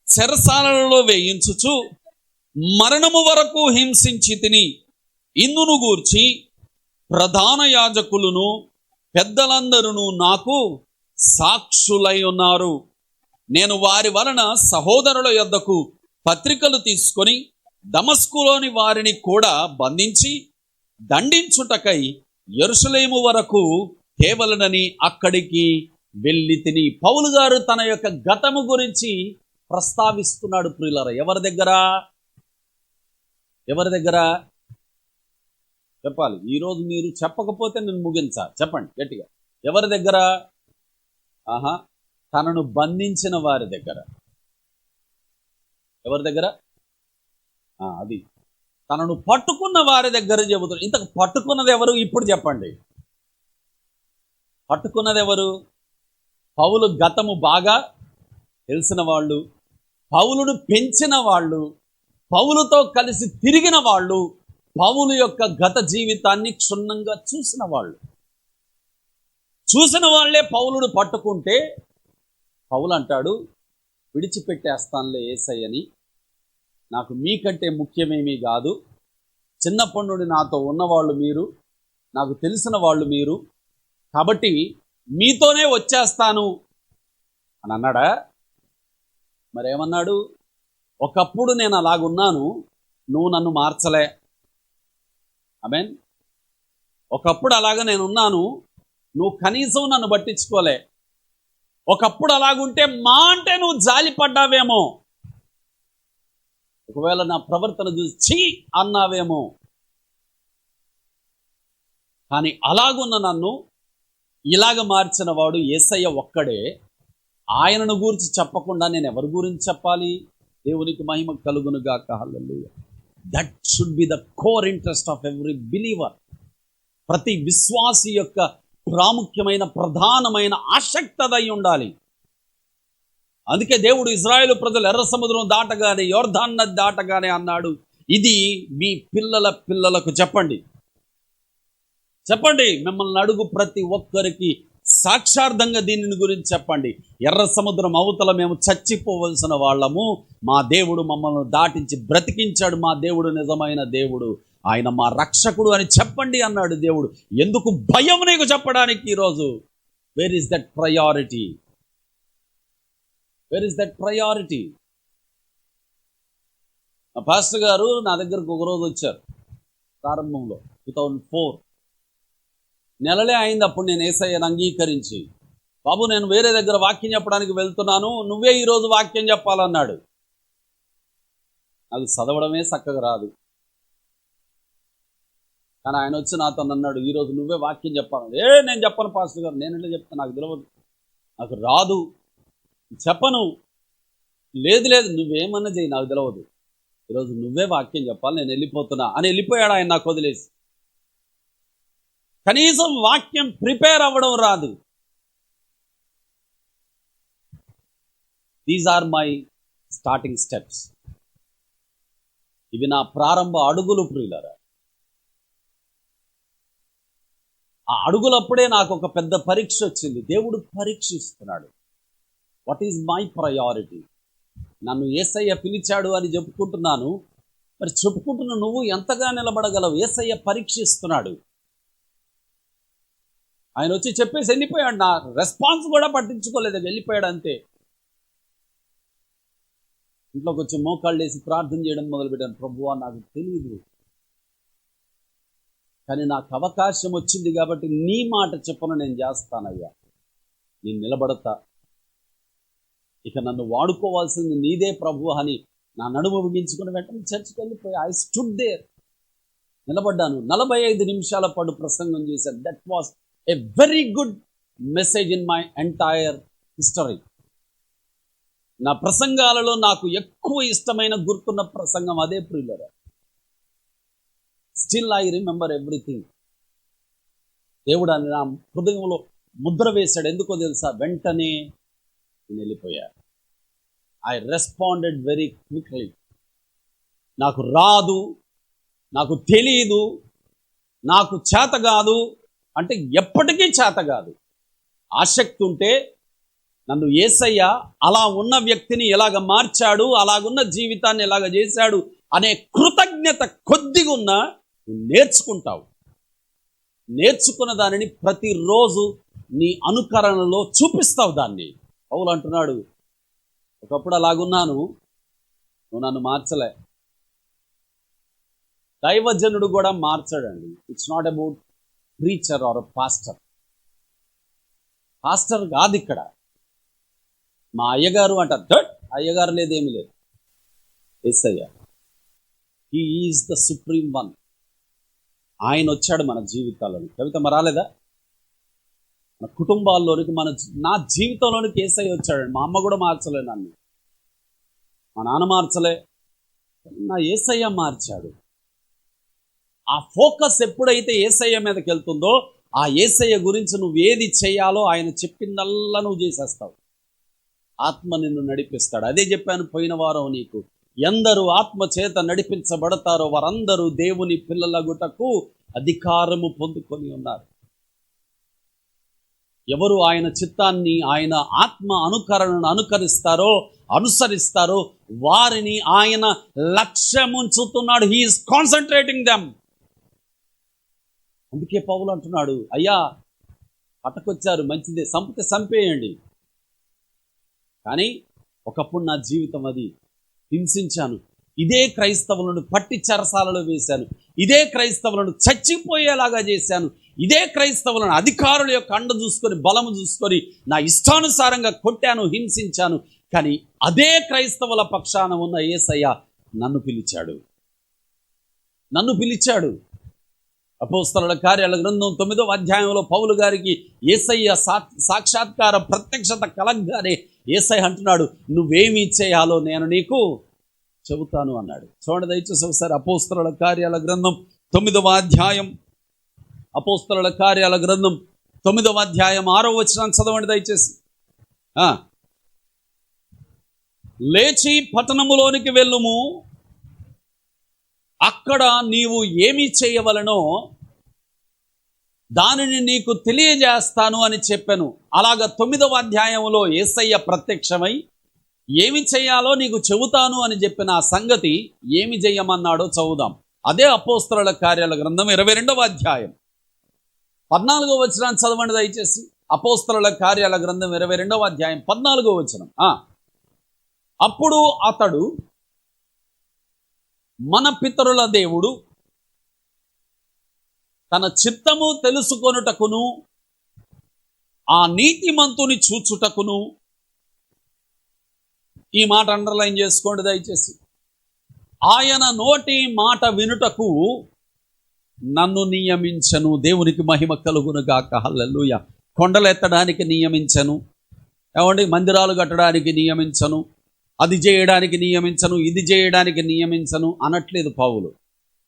చెరసాలలో వేయించుచు మరణము వరకు హింసించి తిని. ఇందును గూర్చి ప్రధాన యాజకులను పెద్దలందరూ నాకు సాక్షులై ఉన్నారు. నేను వారి వలన సహోదరుల యొద్దకు పత్రికలు తీసుకొని దమస్కులోని వారిని కూడా బంధించి దండించుటకై యెరూషలేము వరకు తేవలనని అక్కడికి వెళ్ళి తిని. పౌలు గారు తన యొక్క గతము గురించి ప్రస్తావిస్తున్నాడు ప్రియులారా. ఎవరి దగ్గర చెప్పాలి. ఈరోజు మీరు చెప్పకపోతే నేను ముగించా. చెప్పండి గట్టిగా. ఎవరి దగ్గర? తనను బంధించిన వారి దగ్గర. ఎవరి దగ్గర? అది తనను పట్టుకున్న వారి దగ్గర చెబుతాడు. ఇంతకు పట్టుకున్నది ఎవరు? ఇప్పుడు చెప్పండి. పట్టుకున్నది ఎవరు? పౌలు గతము బాగా తెలిసిన వాళ్ళు, పౌలును పెంచిన వాళ్ళు, పౌలుతో కలిసి తిరిగిన వాళ్ళు, పౌలు యొక్క గత జీవితాన్ని క్షుణ్ణంగా చూసిన వాళ్ళే పౌలును పట్టుకుంటే పౌలు అంటాడు, విడిచిపెట్టేస్తానులే యేసయ్యని, నాకు మీకంటే ముఖ్యమేమీ కాదు, చిన్నప్పటి నుండి నాతో ఉన్నవాళ్ళు మీరు, నాకు తెలిసిన వాళ్ళు మీరు, కాబట్టి మీతోనే వచ్చేస్తాను అని అన్నాడా? మరేమన్నాడు? ఒకప్పుడు నేను అలాగున్నాను, నువ్వు నన్ను మార్చలే. ఆమేన్. ఒకప్పుడు అలాగ నేనున్నాను, నువ్వు కనీసం నన్ను పట్టించుకోలే. ఒకప్పుడు అలాగుంటే మా అంటే నువ్వు జాలిపడ్డావేమో, ఒకవేళ నా ప్రవర్తన చూసి ఛీ అన్నావేమో. కానీ అలాగున్న నన్ను ఇలాగ మార్చిన వాడు యేసయ్య ఒక్కడే. ఆయనను గురించి చెప్పకుండా నేను ఎవరి గురించి చెప్పాలి? దేవునికి మహిమ కలుగునుగాక. Hallelujah. That should be the core interest of every believer. ప్రతి విశ్వాసి యొక్క ప్రాముఖ్యమైన ప్రధానమైన ఆసక్తి అయి ఉండాలి. అందుకే దేవుడు ఇశ్రాయేలు ప్రజలు ఎర్ర సముద్రం దాటగానే, యోర్దాను నది దాటగానే అన్నాడు, ఇది మీ పిల్లలకు చెప్పండి. మిమ్మల్ని అడుగు ప్రతి ఒక్కరికి సాక్షార్థంగా దీనిని గురించి చెప్పండి. ఎర్ర సముద్రం అవతల మేము చచ్చిపోవలసిన వాళ్ళము, మా దేవుడు మమ్మల్ని దాటించి బ్రతికించాడు, మా దేవుడు నిజమైన దేవుడు, ఆయన మా రక్షకుడు అని చెప్పండి అన్నాడు దేవుడు. ఎందుకు భయం నీకు చెప్పడానికి ఈరోజు? Where is that priority? మా పాస్టర్ గారు నా దగ్గరకు ఒకరోజు వచ్చారు ప్రారంభంలో, 2004 నెలలే అయింది. అప్పుడు నేను యేసయ్యను అంగీకరించి, బాబు నేను వేరే దగ్గర వాక్యం చెప్పడానికి వెళ్తున్నాను, నువ్వే ఈరోజు వాక్యం చెప్పాలన్నాడు. నాకు చదవడమే చక్కగా రాదు, కానీ ఆయన వచ్చి నాతో అన్నాడు, ఈరోజు నువ్వే వాక్యం చెప్పాలి. నేను చెప్పను పాస్టర్ గారు, నేను ఎట్లా చెప్తాను, నాకు తెలియదు, నాకు రాదు, చెప్పను. లేదు నువ్వేమన్నా చెయ్యి, నాకు తెలియదు, ఈరోజు నువ్వే వాక్యం చెప్పాలి, నేను వెళ్ళిపోతున్నా అని వెళ్ళిపోయాడు ఆయన నాకు వదిలేసి. కనీసం వాక్యం ప్రిపేర్ అవ్వడం రాదు. These are my starting steps. ఇవి నా ప్రారంభ అడుగులు ప్రియులారా. ఆ అడుగులప్పుడే నాకు ఒక పెద్ద పరీక్ష వచ్చింది. దేవుడు పరీక్షిస్తున్నాడు. What is my priority? నన్ను యేసయ్య పిలిచాడు అని చెప్పుకుంటున్నాను, మరి చెప్పుకుంటున్న నువ్వు ఎంతగా నిలబడగలవు? యేసయ్య పరీక్షిస్తున్నాడు. ఆయన వచ్చి చెప్పేసి వెళ్ళిపోయాడు, నా రెస్పాన్స్ కూడా పట్టించుకోలేదు, వెళ్ళిపోయాడు అంతే. ఇంట్లోకి వచ్చి మోకాళ్ళు వేసి ప్రార్థన చేయడం మొదలుపెట్టాను. ప్రభువా నాకు తెలియదు, కానీ నాకు అవకాశం వచ్చింది కాబట్టి నీ మాట చెప్పను నేను చేస్తానయ్యా, నేను నిలబడతా, ఇక నన్ను వాడుకోవాల్సింది నీదే ప్రభు అని నా నడుము ముగించుకుని వెంటనే చర్చికి వెళ్ళిపోయి ఐ స్టూడ్ దేర్, నిలబడ్డాను. 45 నిమిషాల పాటు ప్రసంగం చేశాను. That was a very good message in my entire history. నా ప్రసంగాలలో నాకు ఎక్కువ ఇష్టమైన గుర్తున్న ప్రసంగం అదే ప్రియులారా. Still I remember everything. దేవుడు అని నా హృదయంలో ముద్ర వేశాడు. ఎందుకో తెలుసా? వెంటనే నేను వెళ్ళిపోయా. I responded very quickly. నాకు రాదు, నాకు తెలియదు, నాకు చేత కాదు అంటే ఎప్పటికీ చేత కాదు. ఆసక్తి ఉంటే నన్ను యేసయ్య అలా ఉన్న వ్యక్తిని ఎలాగ మార్చాడు, అలాగున్న జీవితాన్ని ఎలాగ చేశాడు అనే కృతజ్ఞత కొద్దిగా ఉన్నా నేర్చుకుంటావు. నేర్చుకున్న దానిని ప్రతిరోజు నీ అనుకరణలో చూపిస్తావు దాన్ని. పౌలు అంటున్నాడు, ఒకప్పుడు అలాగున్నాను, నువ్వు నన్ను మార్చలే, దైవజనుడు కూడా మార్చాడండి. It's not about preacher or pastor. Pastor కాదు ఇక్కడ. మా అయ్యగారు అంటారు, దట్ అయ్యగారు లేదేమీ లేదు. Yesayya, he is the supreme one. ఆయన వచ్చాడు మన జీవితాల్లోని. కవితమ్మ రాలేదా? మన కుటుంబాల్లోనికి, నా జీవితంలోనికి యేసయ్య వచ్చాడండి. మా అమ్మ కూడా మార్చలే నన్ను, మా నాన్న మార్చలే, నా యేసయ్య మార్చాడు. ఆ ఫోకస్ ఎప్పుడైతే యేసయ్య మీదకి వెళ్తుందో, ఆ యేసయ్య గురించి నువ్వు ఏది చేయాలో ఆయన చెప్పిందల్లా నువ్వు చేసేస్తావు. ఆత్మ నిన్ను నడిపిస్తాడు. అదే చెప్పాను పోయిన వారం నీకు. ఎందరూ ఆత్మ చేత నడిపించబడతారో వారందరూ దేవుని పిల్లలగుటకు అధికారము పొందుకొని ఉన్నారు. ఎవరు ఆయన చిత్తాన్ని, ఆయన ఆత్మ అనుకరణను అనుసరిస్తారో వారిని ఆయన లక్ష్యముంచుతున్నాడు. He is concentrating them. అందుకే పౌలు అంటున్నాడు, అయ్యా పట్టకొచ్చారు మంచిదే, సంపితే సంపేయండి, కానీ ఒకప్పుడు నా జీవితం అది హింసించాను, ఇదే క్రైస్తవులను పట్టి చెరసాలలో వేశాను, ఇదే క్రైస్తవులను చచ్చిపోయేలాగా చేశాను, ఇదే క్రైస్తవులను అధికారుల యొక్క అండ చూసుకొని బలము చూసుకొని నా ఇష్టానుసారంగా కొట్టాను, హింసించాను. కానీ అదే క్రైస్తవుల పక్షాన ఉన్న యేసయ్య నన్ను పిలిచాడు. అపోస్తలుల కార్యాల గ్రంథం 9వ అధ్యాయంలో పౌలు గారికి యేసయ్య సాక్షాత్కార ప్రత్యక్షత కలగగానే యేసయ్య అంటున్నాడు, నువ్వేమి చేయాలో నేను నీకు చెబుతాను అన్నాడు. చూడండి దయచేసి ఒకసారి అపోస్తలుల కార్యాల గ్రంథం 9వ అధ్యాయం, అపోస్తలుల కార్యాల గ్రంథం 9వ అధ్యాయం 6వ వచనాన్ని చదవండి దయచేసి. లేచి పట్టణములోనికి వెళ్ళుము, అక్కడ నీవు ఏమి చేయవలనో దానిని నీకు తెలియజేస్తాను అని చెప్పాను. అలాగా 9వ అధ్యాయంలో యేసయ్య ప్రత్యక్షమై ఏమి చేయాలో నీకు చెబుతాను అని చెప్పిన ఆ సంగతి ఏమి చేయమన్నాడో చదువుదాం. అదే అపోస్తలుల కార్యాల గ్రంథం 22వ అధ్యాయం 14వ వచనాన్ని చదవండి దయచేసి. అపోస్తలుల కార్యాల గ్రంథం 22వ అధ్యాయం 14వ వచనం. అప్పుడు అతడు, మన పితరుల దేవుడు తన చిత్తము తెలుసుకొనుటకును ఆ నీతిమంతుని చూచుటకును, ఈ మాట అండర్లైన్ చేసుకోండి దయచేసి, ఆయన నోటి మాట వినుటకు నన్ను నియమించను. దేవునికి మహిమ కలుగును గాక. హల్లెలూయా. కొండలు ఎత్తడానికి నియమించను, ఏమండి, మందిరాలు కట్టడానికి నియమించను, అది చేయడానికి నియమించను, ఇది చేయడానికి నియమించను అనట్లేదు పౌలు.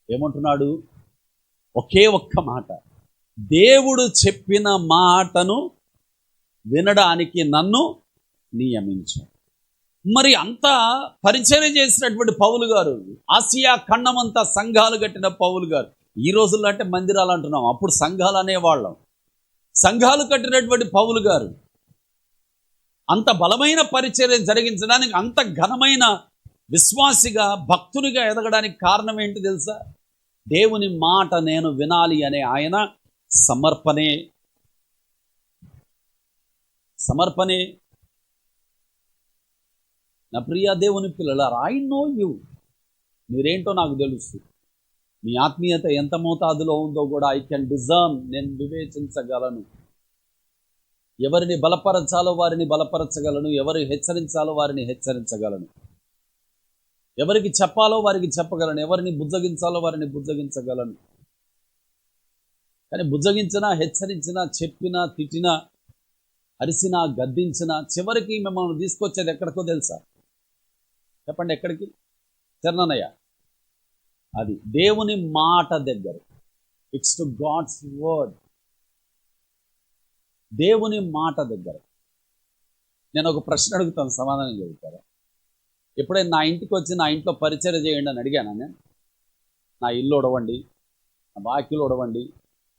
ఏమంటున్నాడు? ఒకే ఒక్క మాట, దేవుడు చెప్పిన మాటను వినడానికి నన్ను నియమించు. మరి అంతా పరిచయం చేసినటువంటి పౌలు గారు, ఆసియా ఖండమంతా సంఘాలు కట్టిన పౌలు గారు, ఈ రోజుల్లో అంటే మందిరాలు అంటున్నాం, అప్పుడు సంఘాలు అనేవాళ్ళం, సంఘాలు కట్టినటువంటి పౌలు గారు అంత బలమైన పరిచర్య జరిగించడానికి, అంత ఘనమైన విశ్వాసిగా భక్తునిగా ఎదగడానికి కారణం ఏంటి తెలుసా? దేవుని మాట నేను వినాలి అనే ఆయన సమర్పణే. నా ప్రియ దేవుని పిల్లలారా, ఐ నో యూ, మీరేంటో నాకు తెలుసు, మీ ఆత్మీయత ఎంత మోతాదులో ఉందో కూడా ఐ కెన్ డిజర్న్, నేను వివేచించగలను. ఎవరిని బలపరచాలో వారిని బలపరచగలను, ఎవరిని హెచ్చరించాలో వారిని హెచ్చరించగలను, ఎవరికి చెప్పాలో వారికి చెప్పగలను, ఎవరిని బుజ్జగించాలో వారిని బుజ్జగించగలను. కానీ బుజ్జగించినా, హెచ్చరించినా, చెప్పినా, తిట్టినా, అరిసినా, గద్దించినా చివరికి మిమ్మల్ని తీసుకొచ్చేది ఎక్కడికో తెలుసా? చెప్పండి, ఎక్కడికి? చరణనయ్య, అది దేవుని మాట దగ్గర. It's to God's word. దేవుని మాట దగ్గర. నేను ఒక ప్రశ్న అడుగుతాను, సమాధానం చెబుతారా? ఎప్పుడైనా నా ఇంటికి వచ్చి నా ఇంట్లో పరిచర్య చేయండి అని అడిగానా నేను? నా ఇల్లు ఉడవండి, నా బాకీలు ఉడవండి,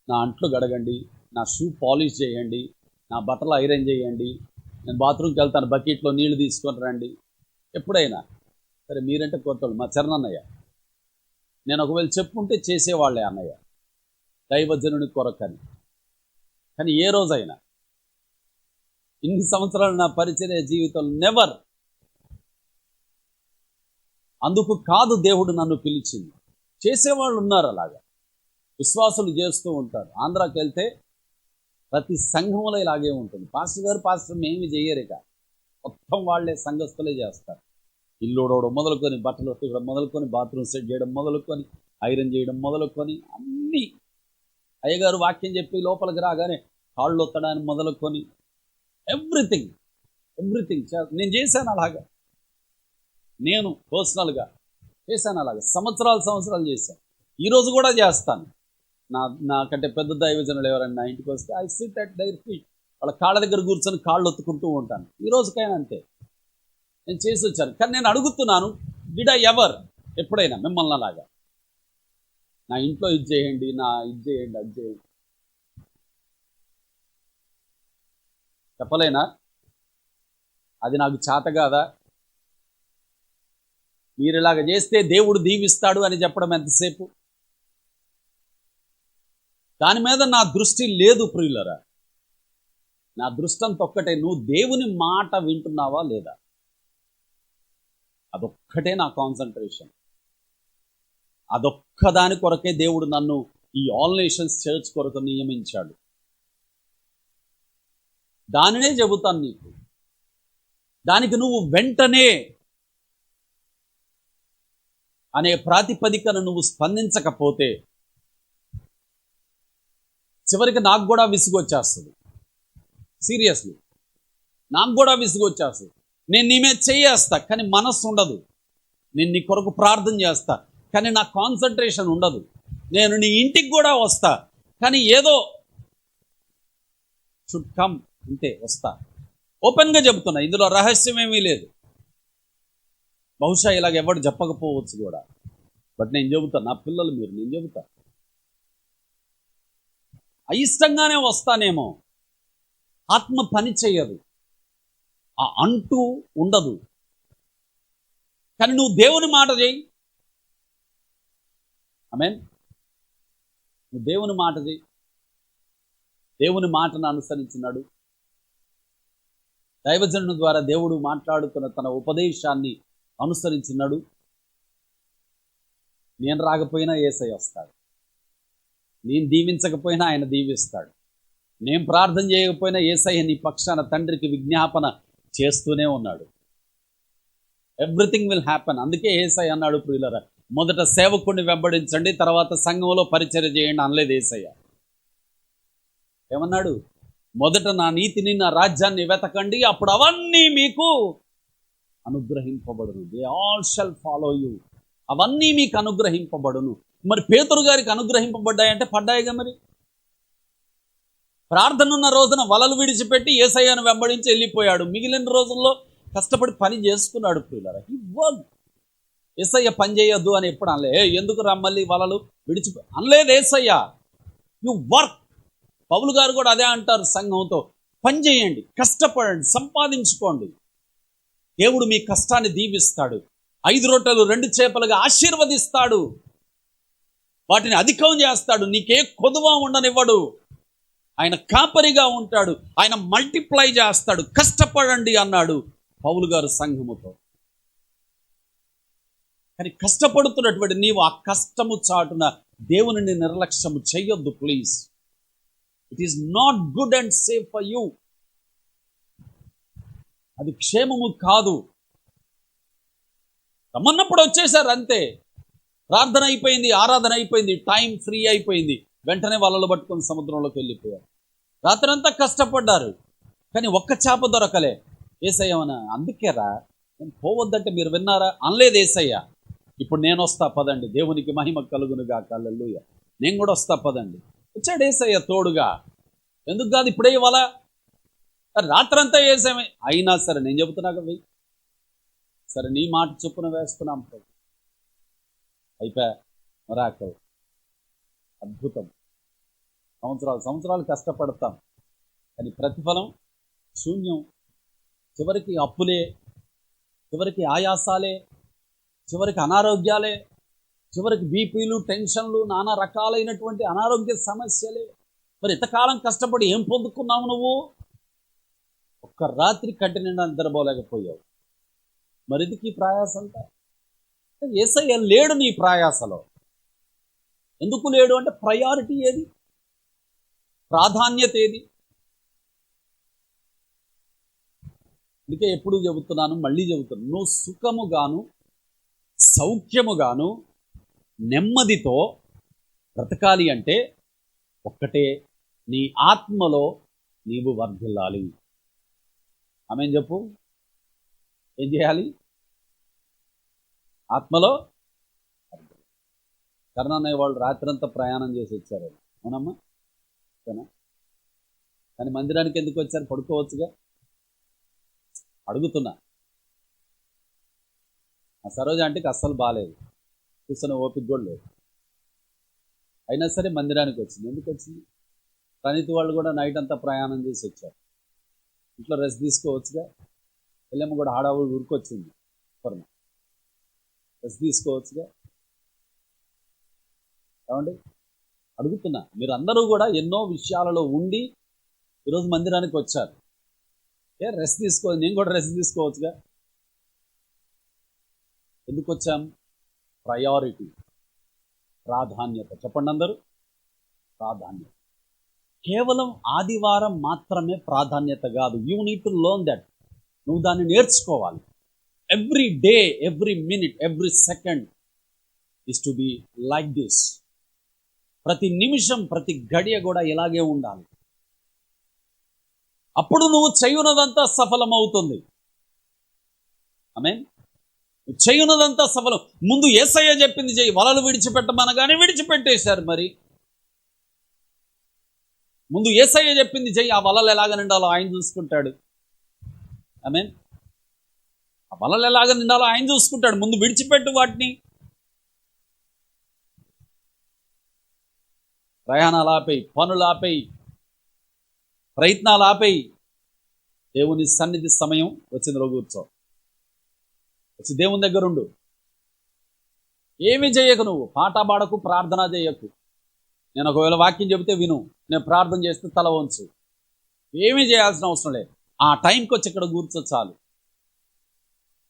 నా అంట్లు గడగండి, నా షూ పాలిష్ చేయండి, నా బట్టలు ఐరన్ చేయండి, నేను బాత్రూమ్కి వెళ్తాను, బకెట్లో నీళ్లు తీసుకొని రండి, ఎప్పుడైనా? సరే, మీరంటే కొత్తలు, మా చరణన్నయ్య, నేను ఒకవేళ చెప్పుంటే చేసేవాళ్ళే అన్నయ్య, దైవజనుని కొరకని. కానీ ఏ రోజైనా ఇన్ని సంవత్సరాలు నా పరిచర్య జీవితంలో నెవర్. అందుకు కాదు దేవుడు నన్ను పిలిచింది. చేసేవాళ్ళు ఉన్నారు, అలాగా విశ్వాసులు చేస్తూ ఉంటారు. ఆంధ్రాకి వెళ్తే ప్రతి సంఘంలో ఇలాగే ఉంటుంది. పాస్టర్ ఏమి చేయరు, ఇక మొత్తం వాళ్ళే సంఘస్థులే చేస్తారు. ఇల్లు ఊడవడం మొదలుకొని, బట్టలు ఉతకడం మొదలుకొని, బాత్రూమ్ సెట్ చేయడం మొదలుకొని, ఐరన్ చేయడం మొదలుకొని, అన్నీ అయ్యగారు వాక్యం చెప్పి లోపలికి రాగానే కాళ్ళు ఒత్తడానికి మొదలుకొని ఎవ్రీథింగ్ నేను చేశాను అలాగా. నేను పర్సనల్గా చేశాను అలాగా, సంవత్సరాలు చేశాను. ఈరోజు కూడా చేస్తాను. నాకంటే పెద్ద దైవజనులు ఎవరైనా నా ఇంటికి వస్తే I SIT at their feet, వాళ్ళ కాళ్ళ దగ్గర కూర్చొని కాళ్ళు ఒత్తుకుంటూ ఉంటాను. ఈ రోజుకైనా అంతే, నేను చేసి వచ్చాను. కానీ నేను అడుగుతున్నాను, డిడ్ ఐ ఎవర్ ఎప్పుడైనా మిమ్మల్ని అలాగా నా ఇంట్లో ఇది చేయండి, అది చేయండి చెప్పలేనా? అది నాకు చేత కాదా? మీరు ఇలాగ చేస్తే దేవుడు దీవిస్తాడు అని చెప్పడం ఎంతసేపు? దాని మీద నా దృష్టి లేదు ప్రియులరా. నా దృష్టి అంత ఒక్కటే, నువ్వు దేవుని మాట వింటున్నావా లేదా, అదొక్కటే నా కాన్సన్ట్రేషన్. అదొక్కదాని కొరకే దేవుడు నన్ను ఈ ఆల్ నేషన్స్ చర్చ్ కొరకు నియమించాడు. దానినే చెబుతాను నీకు. దానికి నువ్వు వెంటనే అనే ప్రాతిపదికను నువ్వు స్పందించకపోతే చివరికి నాకు కూడా విసుగొచ్చేస్తుంది. సీరియస్లీ నాకు కూడా విసుగొచ్చేస్తుంది. నేను నీ మీద చేయేస్తా, కానీ మనస్సు ఉండదు. నేను నీ కొరకు ప్రార్థన చేస్తా, కానీ నా కాన్సన్ట్రేషన్ ఉండదు. నేను నీ ఇంటికి కూడా వస్తా, కానీ ఏదో షుడ్ కమ్ అంతే, వస్తా. ఓపెన్గా చెబుతున్నా, ఇందులో రహస్యం ఏమీ లేదు. బహుశా ఇలాగ ఎవడు చెప్పకపోవచ్చు కూడా, బట్ నేను చెబుతా. నా పిల్లలు మీరు, నేను చెబుతా. అయిష్టంగానే వస్తానేమో, ఆత్మ పని చెయ్యదు, ఆ అంటూ ఉండదు. కానీ నువ్వు దేవుని మాట చేయి. ఆమేన్. నువ్వు దేవుని మాట చేయి. దేవుని మాటను అనుసరించినాడు. దైవజనుని ద్వారా దేవుడు మాట్లాడుతున్న తన ఉపదేశాన్ని అనుసరించినాడు. నేను రాకపోయినా యేసయ్య వస్తాడు. నేను దీవించకపోయినా ఆయన దీవిస్తాడు. నేను ప్రార్థన చేయకపోయినా యేసయ్య నీ పక్షాన తండ్రికి విజ్ఞాపన చేస్తూనే ఉన్నాడు. Everything will happen. అందుకే యేసయ్య అన్నాడు, ప్రియులరా, మొదట సేవకుడిని వెంబడించండి, తర్వాత సంఘంలో పరిచర్య చేయండి అనలేదు యేసయ్య. ఏమన్నాడు? మొదట నా నీతిని, నా రాజ్యాన్ని వెతకండి, అప్పుడు అవన్నీ మీకు అనుగ్రహింపబడును. They all shall follow you. అవన్నీ మీకు అనుగ్రహింపబడును. మరి పేతురు గారికి అనుగ్రహింపబడ్డాయంటే పడ్డాయిగా. మరి ప్రార్థన ఉన్న రోజున వలలు విడిచిపెట్టి యేసయ్యను వెంబడించి వెళ్ళిపోయాడు. మిగిలిన రోజుల్లో కష్టపడి పని చేసుకున్నాడు. ప్రియులారా, ఈ వర్క్ యేసయ్య పని చేయొద్దు అని ఎప్పుడు అనలే. ఎందుకు రమ్మల్లి వలలు విడిచిపో అనలేదు యేసయ్య. You work. పౌలు గారు కూడా అదే అంటారు సంఘంతో, పని చేయండి, కష్టపడండి, సంపాదించుకోండి. దేవుడు మీ కష్టాన్ని దీవిస్తాడు. 5 రొట్టెలు 2 చేపలుగా ఆశీర్వదిస్తాడు. వాటిని అధికం చేస్తాడు. నీకే కొదువ ఉండనివ్వడు. ఆయన కాపరిగా ఉంటాడు. ఆయన మల్టిప్లై చేస్తాడు. కష్టపడండి అన్నాడు పౌలు గారు సంఘముతో. కానీ కష్టపడుతున్నటువంటి నీవు ఆ కష్టము చాటున దేవునిని నిర్లక్ష్యము చెయ్యొద్దు please. It is not good and safe for you. అది క్షేమము కాదు. రమ్మన్నప్పుడు వచ్చేసారు అంతే. ప్రార్థన అయిపోయింది, ఆరాధన అయిపోయింది, టైం ఫ్రీ అయిపోయింది, వెంటనే వలలు పట్టుకొని సముద్రంలోకి వెళ్ళిపోయారు. రాత్రంతా కష్టపడ్డారు, కానీ ఒక్క చేప దొరకలే. యేసయ్యమన అందుకేరా నేను పోవద్దంటే మీరు విన్నారా అనలేదు యేసయ్య. ఇప్పుడు నేను వస్తా పదండి, దేవునికి మహిమ కలుగునుగా, హల్లెలూయా, నేను కూడా వస్తా పదండి. వచ్చాడు యేసయ్య తోడుగా. ఎందుకు కాదు ఇప్పుడే వల, రాత్రంతా వేసామే. అయినా సరే నేను చెబుతున్నాక వెయ్యి, సరే నీ మాట చొప్పున వేస్తున్నాం. అయిపోయా మరాకల్, అద్భుతం. సంవత్సరాలు కష్టపడతాం, కానీ ప్రతిఫలం శూన్యం. చివరికి అప్పులే, చివరికి ఆయాసాలే, చివరికి అనారోగ్యాలే, చివరికి బీపీలు, టెన్షన్లు, నానా రకాలైనటువంటి అనారోగ్య సమస్యలే. మరి ఇంతకాలం కష్టపడి ఏం పొందుకున్నావు నువ్వు? ఒక్క రాత్రి కంటి నిండా నిద్రపోలేకపోయావు. మరి ఇది ప్రయాస అంతా యేసయ్య లేడు నీ ప్రయాసలో. ఎందుకు లేడు అంటే ప్రయారిటీ ఏది, ప్రాధాన్యత ఏది? అందుకే ఎప్పుడు చెబుతున్నాను, మళ్ళీ చెబుతున్నాను, నువ్వు సుఖముగాను సౌఖ్యముగాను నెమ్మదితో బ్రతకాలి అంటే ఒక్కటే, నీ ఆత్మలో నీవు వర్ధిల్లాలి. ఆమేన్ చెప్పు. ఏం చేయాలి? ఆత్మలో. కర్ణన్నయ్య వాళ్ళు రాత్రంతా ప్రయాణం చేసి వచ్చారు, అవునమ్మా? కానీ మందిరానికి ఎందుకు వచ్చారు? పడుకోవచ్చుగా. అడుగుతున్నా. ఆ సరోజ ఆంటీకి అస్సలు బాగాలేదు, కూర్చొని ఓపిక కూడా లేదు, అయినా సరే మందిరానికి వచ్చింది. ఎందుకు వచ్చింది? ప్రణీత్ వాళ్ళు కూడా నైట్ అంతా ప్రయాణం చేసి వచ్చారు, ఇంట్లో రెస్ట్ తీసుకోవచ్చుగా. వెళ్ళేమో కూడా ఆడవాళ్ళు ఊరుకొచ్చింది, రెస్ట్ తీసుకోవచ్చుగా. ఏమండి? అడుగుతున్నా. మీరు అందరూ కూడా ఎన్నో విషయాలలో ఉండి ఈరోజు మందిరానికి వచ్చారు. రెస్ట్ తీసుకో, నేను కూడా రెస్ట్ తీసుకోవచ్చుగా. ఎందుకు వచ్చాం? ప్రయారిటీ, ప్రాధాన్యత. చెప్పండి అందరూ, ప్రాధాన్యత. కేవలం ఆదివారం మాత్రమే ప్రాధాన్యత కాదు. You need to learn that. నువ్వు దాన్ని నేర్చుకోవాలి. Every day, every minute, every second is to be like this. ప్రతి నిమిషం, ప్రతి గడియ కూడా ఇలాగే ఉండాలి. అప్పుడు నువ్వు చేయునదంతా సఫలమవుతుంది. ఆమేన్. చేయునదంతా సఫలం. ముందు యేసయ్య చెప్పింది చెయ్యి. వలలు విడిచిపెట్టమనగానే విడిచిపెట్టేశారు. మరి ముందు యేసయ్య చెప్పింది చెయ్యి. ఆ వలలు ఎలాగ నిండాలో ఆయన చూసుకుంటాడు. ఆమేన్. ఆ వలలు ఎలాగ నిండాలో ఆయన చూసుకుంటాడు. ముందు విడిచిపెట్టు వాటిని. ప్రయాణాలు ఆపేయి, పనులు ఆపేయి, ప్రయత్నాలు ఆపేయి. దేవుని సన్నిధి సమయం వచ్చిందిలో కూర్చో, వచ్చి దేవుని దగ్గర ఉండు. ఏమీ చేయకు, నువ్వు పాట పాడకు, ప్రార్థన చేయకు. నేను ఒకవేళ వాక్యం చెబితే విను, నేను ప్రార్థన చేస్తే తల వంచు. ఏమీ చేయాల్సిన అవసరం లేదు. ఆ టైంకి వచ్చి ఇక్కడ కూర్చో చాలు.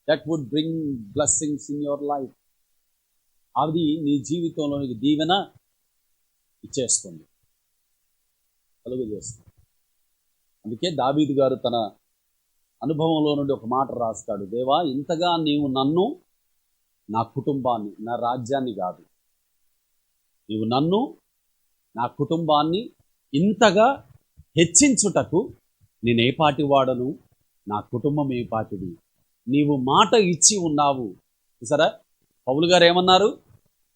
That would bring blessings in your life. అది నీ జీవితంలోనికి దీవెన ఇచ్చేస్తుంది, కలుగు చేస్తుంది. అందుకే దావీదు గారు తన అనుభవంలో నుండి ఒక మాట రాస్తాడు. దేవా, ఇంతగా నీవు నన్ను, నా కుటుంబాన్ని, నా రాజ్యాన్ని కాదు, నీవు నన్ను, నా కుటుంబాన్ని ఇంతగా హెచ్చించుటకు నేను ఏ పాటి వాడను, నా కుటుంబం ఏ పాటిది. నీవు మాట ఇచ్చి ఉన్నావు. చూసారా, పౌలు గారు ఏమన్నారు?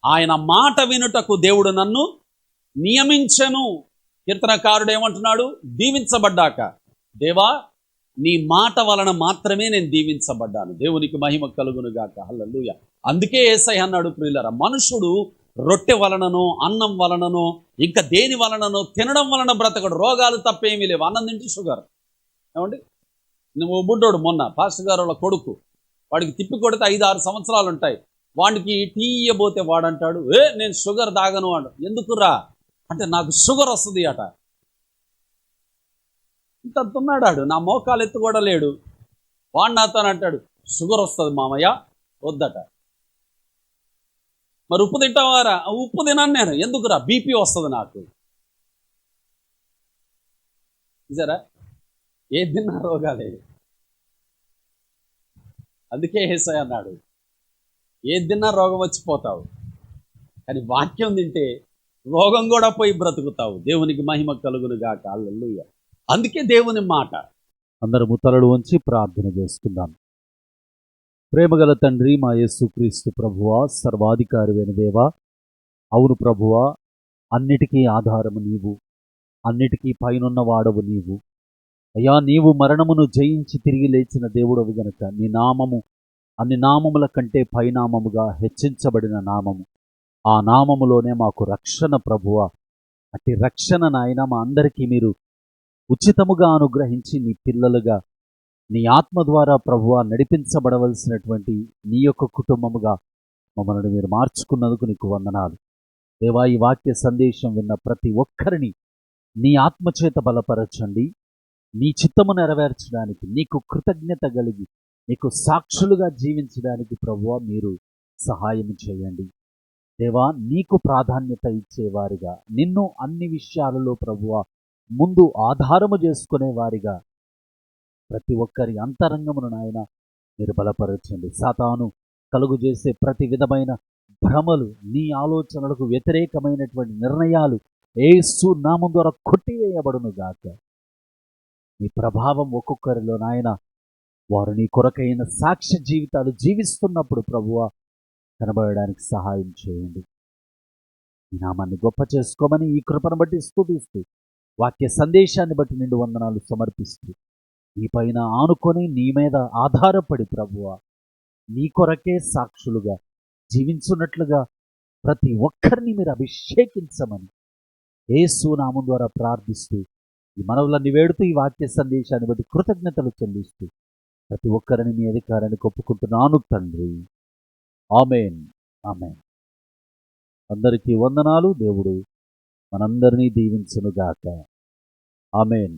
ఆయన మాట వినుటకు దేవుడు నన్ను నియమించెను. కీర్తనకారుడు ఏమంటున్నాడు? దీవించబడ్డాక, దేవా నీ మాట వలన మాత్రమే నేను దీవించబడ్డాను. దేవునికి మహిమ కలుగును గాక. హల్లెలూయా. అందుకే యేసయ్య అన్నాడు, ప్రియులారా, మనుషుడు రొట్టె వలననో, అన్నం వలననో, ఇంకా దేని వలననో, తినడం వలన బ్రతకడు. రోగాలు తప్పేమీ లేవు. అన్నం తింటే షుగర్. ఏమండి? నువ్వు బుడ్డోడు, మొన్న పాస్టర్ గారు వాళ్ళ కొడుకు, వాడికి తిప్పి కొడితే 5-6 సంవత్సరాలు ఉంటాయి. వాడికి టీ ఇయ్యబోతే వాడంటాడు, నేను షుగర్ తాగను వాడు. ఎందుకురా అంటే, నాకు షుగర్ వస్తుంది అట. ఇంత తున్నాడాడు, నా మోకాలు ఎత్తు కూడా లేడు. వాడు నాతో అంటాడు, షుగర్ వస్తుంది మామయ్య, వద్దట. మరి ఉప్పు తింటావారా? ఉప్పు తినాను నేను. ఎందుకురా? బీపీ వస్తుంది నాకు. చూసారా, ఏది తిన్నా రోగాలే. అందుకే యేసయ్య అన్నాడు, ఏది తిన్నా రోగం వచ్చిపోతావు, కానీ వాక్యం తింటే రోగం కూడా పోయి బ్రతుకుతావు. దేవునికి మహిమ కలుగును గాక. హల్లెలూయా. అందుకే దేవుని మాట. అందరము తలలు వంచి ప్రార్థన చేసుకుందాం. ప్రేమగల తండ్రి, మా యేసుక్రీస్తు ప్రభువా, సర్వాధికారివైన దేవా, అవును ప్రభువా, అన్నిటికీ ఆధారము నీవు, అన్నిటికీ పైనున్న వాడవు నీవు. అయ్యా, నీవు మరణమును జయించి తిరిగి లేచిన దేవుడవు గనుక నీ నామము అన్ని నామముల కంటే పైనామముగా హెచ్చించబడిన నామము. ఆ నామములోనే మాకు రక్షణ ప్రభువా. అట్టి రక్షణ నాయన మా అందరికీ మీరు ఉచితముగా అనుగ్రహించి నీ పిల్లలుగా నీ ఆత్మ ద్వారా ప్రభువా నడిపించబడవలసినటువంటి నీ యొక్క కుటుంబముగా మమ్మల్ని మీరు మార్చుకున్నందుకు నీకు వందనాలు దేవా. ఈ వాక్య సందేశం విన్న ప్రతి ఒక్కరిని నీ ఆత్మచేత బలపరచండి. నీ చిత్తము నెరవేర్చడానికి, నీకు కృతజ్ఞత కలిగి, నీకు సాక్షులుగా జీవించడానికి ప్రభువా మీరు సహాయం చేయండి. దేవా, నీకు ప్రాధాన్యత ఇచ్చేవారిగా, నిన్ను అన్ని విషయాలలో ప్రభువా ముందు ఆధారము చేసుకునే వారిగా ప్రతి ఒక్కరి అంతరంగమును నాయన మీరు బలపరచండి. సాతాను కలుగు చేసే ప్రతి విధమైన భ్రమలు, నీ ఆలోచనలకు వ్యతిరేకమైనటువంటి నిర్ణయాలు యేసు నామం ద్వారా కొట్టివేయబడును గాక. నీ ప్రభావం ఒక్కొక్కరిలో నాయన వారు నీ కొరకైన సాక్ష్య జీవితాలు జీవిస్తున్నప్పుడు ప్రభువా కనబడడానికి సహాయం చేయండి. ఈ నామాన్ని గొప్ప చేసుకోమని ఈ కృపను బట్టి స్తుతిస్తూ, వాక్య సందేశాన్ని బట్టి నిండు వందనాలు సమర్పిస్తూ, నీ పైన ఆనుకొని నీ మీద ఆధారపడి ప్రభువా నీ కొరకే సాక్షులుగా జీవించున్నట్లుగా ప్రతి ఒక్కరిని మీరు అభిషేకించమని యేసు నామం ద్వారా ప్రార్థిస్తూ, ఈ మనవులన్నీ వేడుతూ, ఈ వాక్య సందేశాన్ని బట్టి కృతజ్ఞతలు చెల్లిస్తూ ప్రతి ఒక్కరిని మీ అధికారాన్ని ఒప్పుకుంటున్నాను తండ్రి. ఆమేన్, ఆమేన్. అందరికీ వందనాలు. దేవుడు మనందరినీ దీవించునుగాక. ఆమేన్.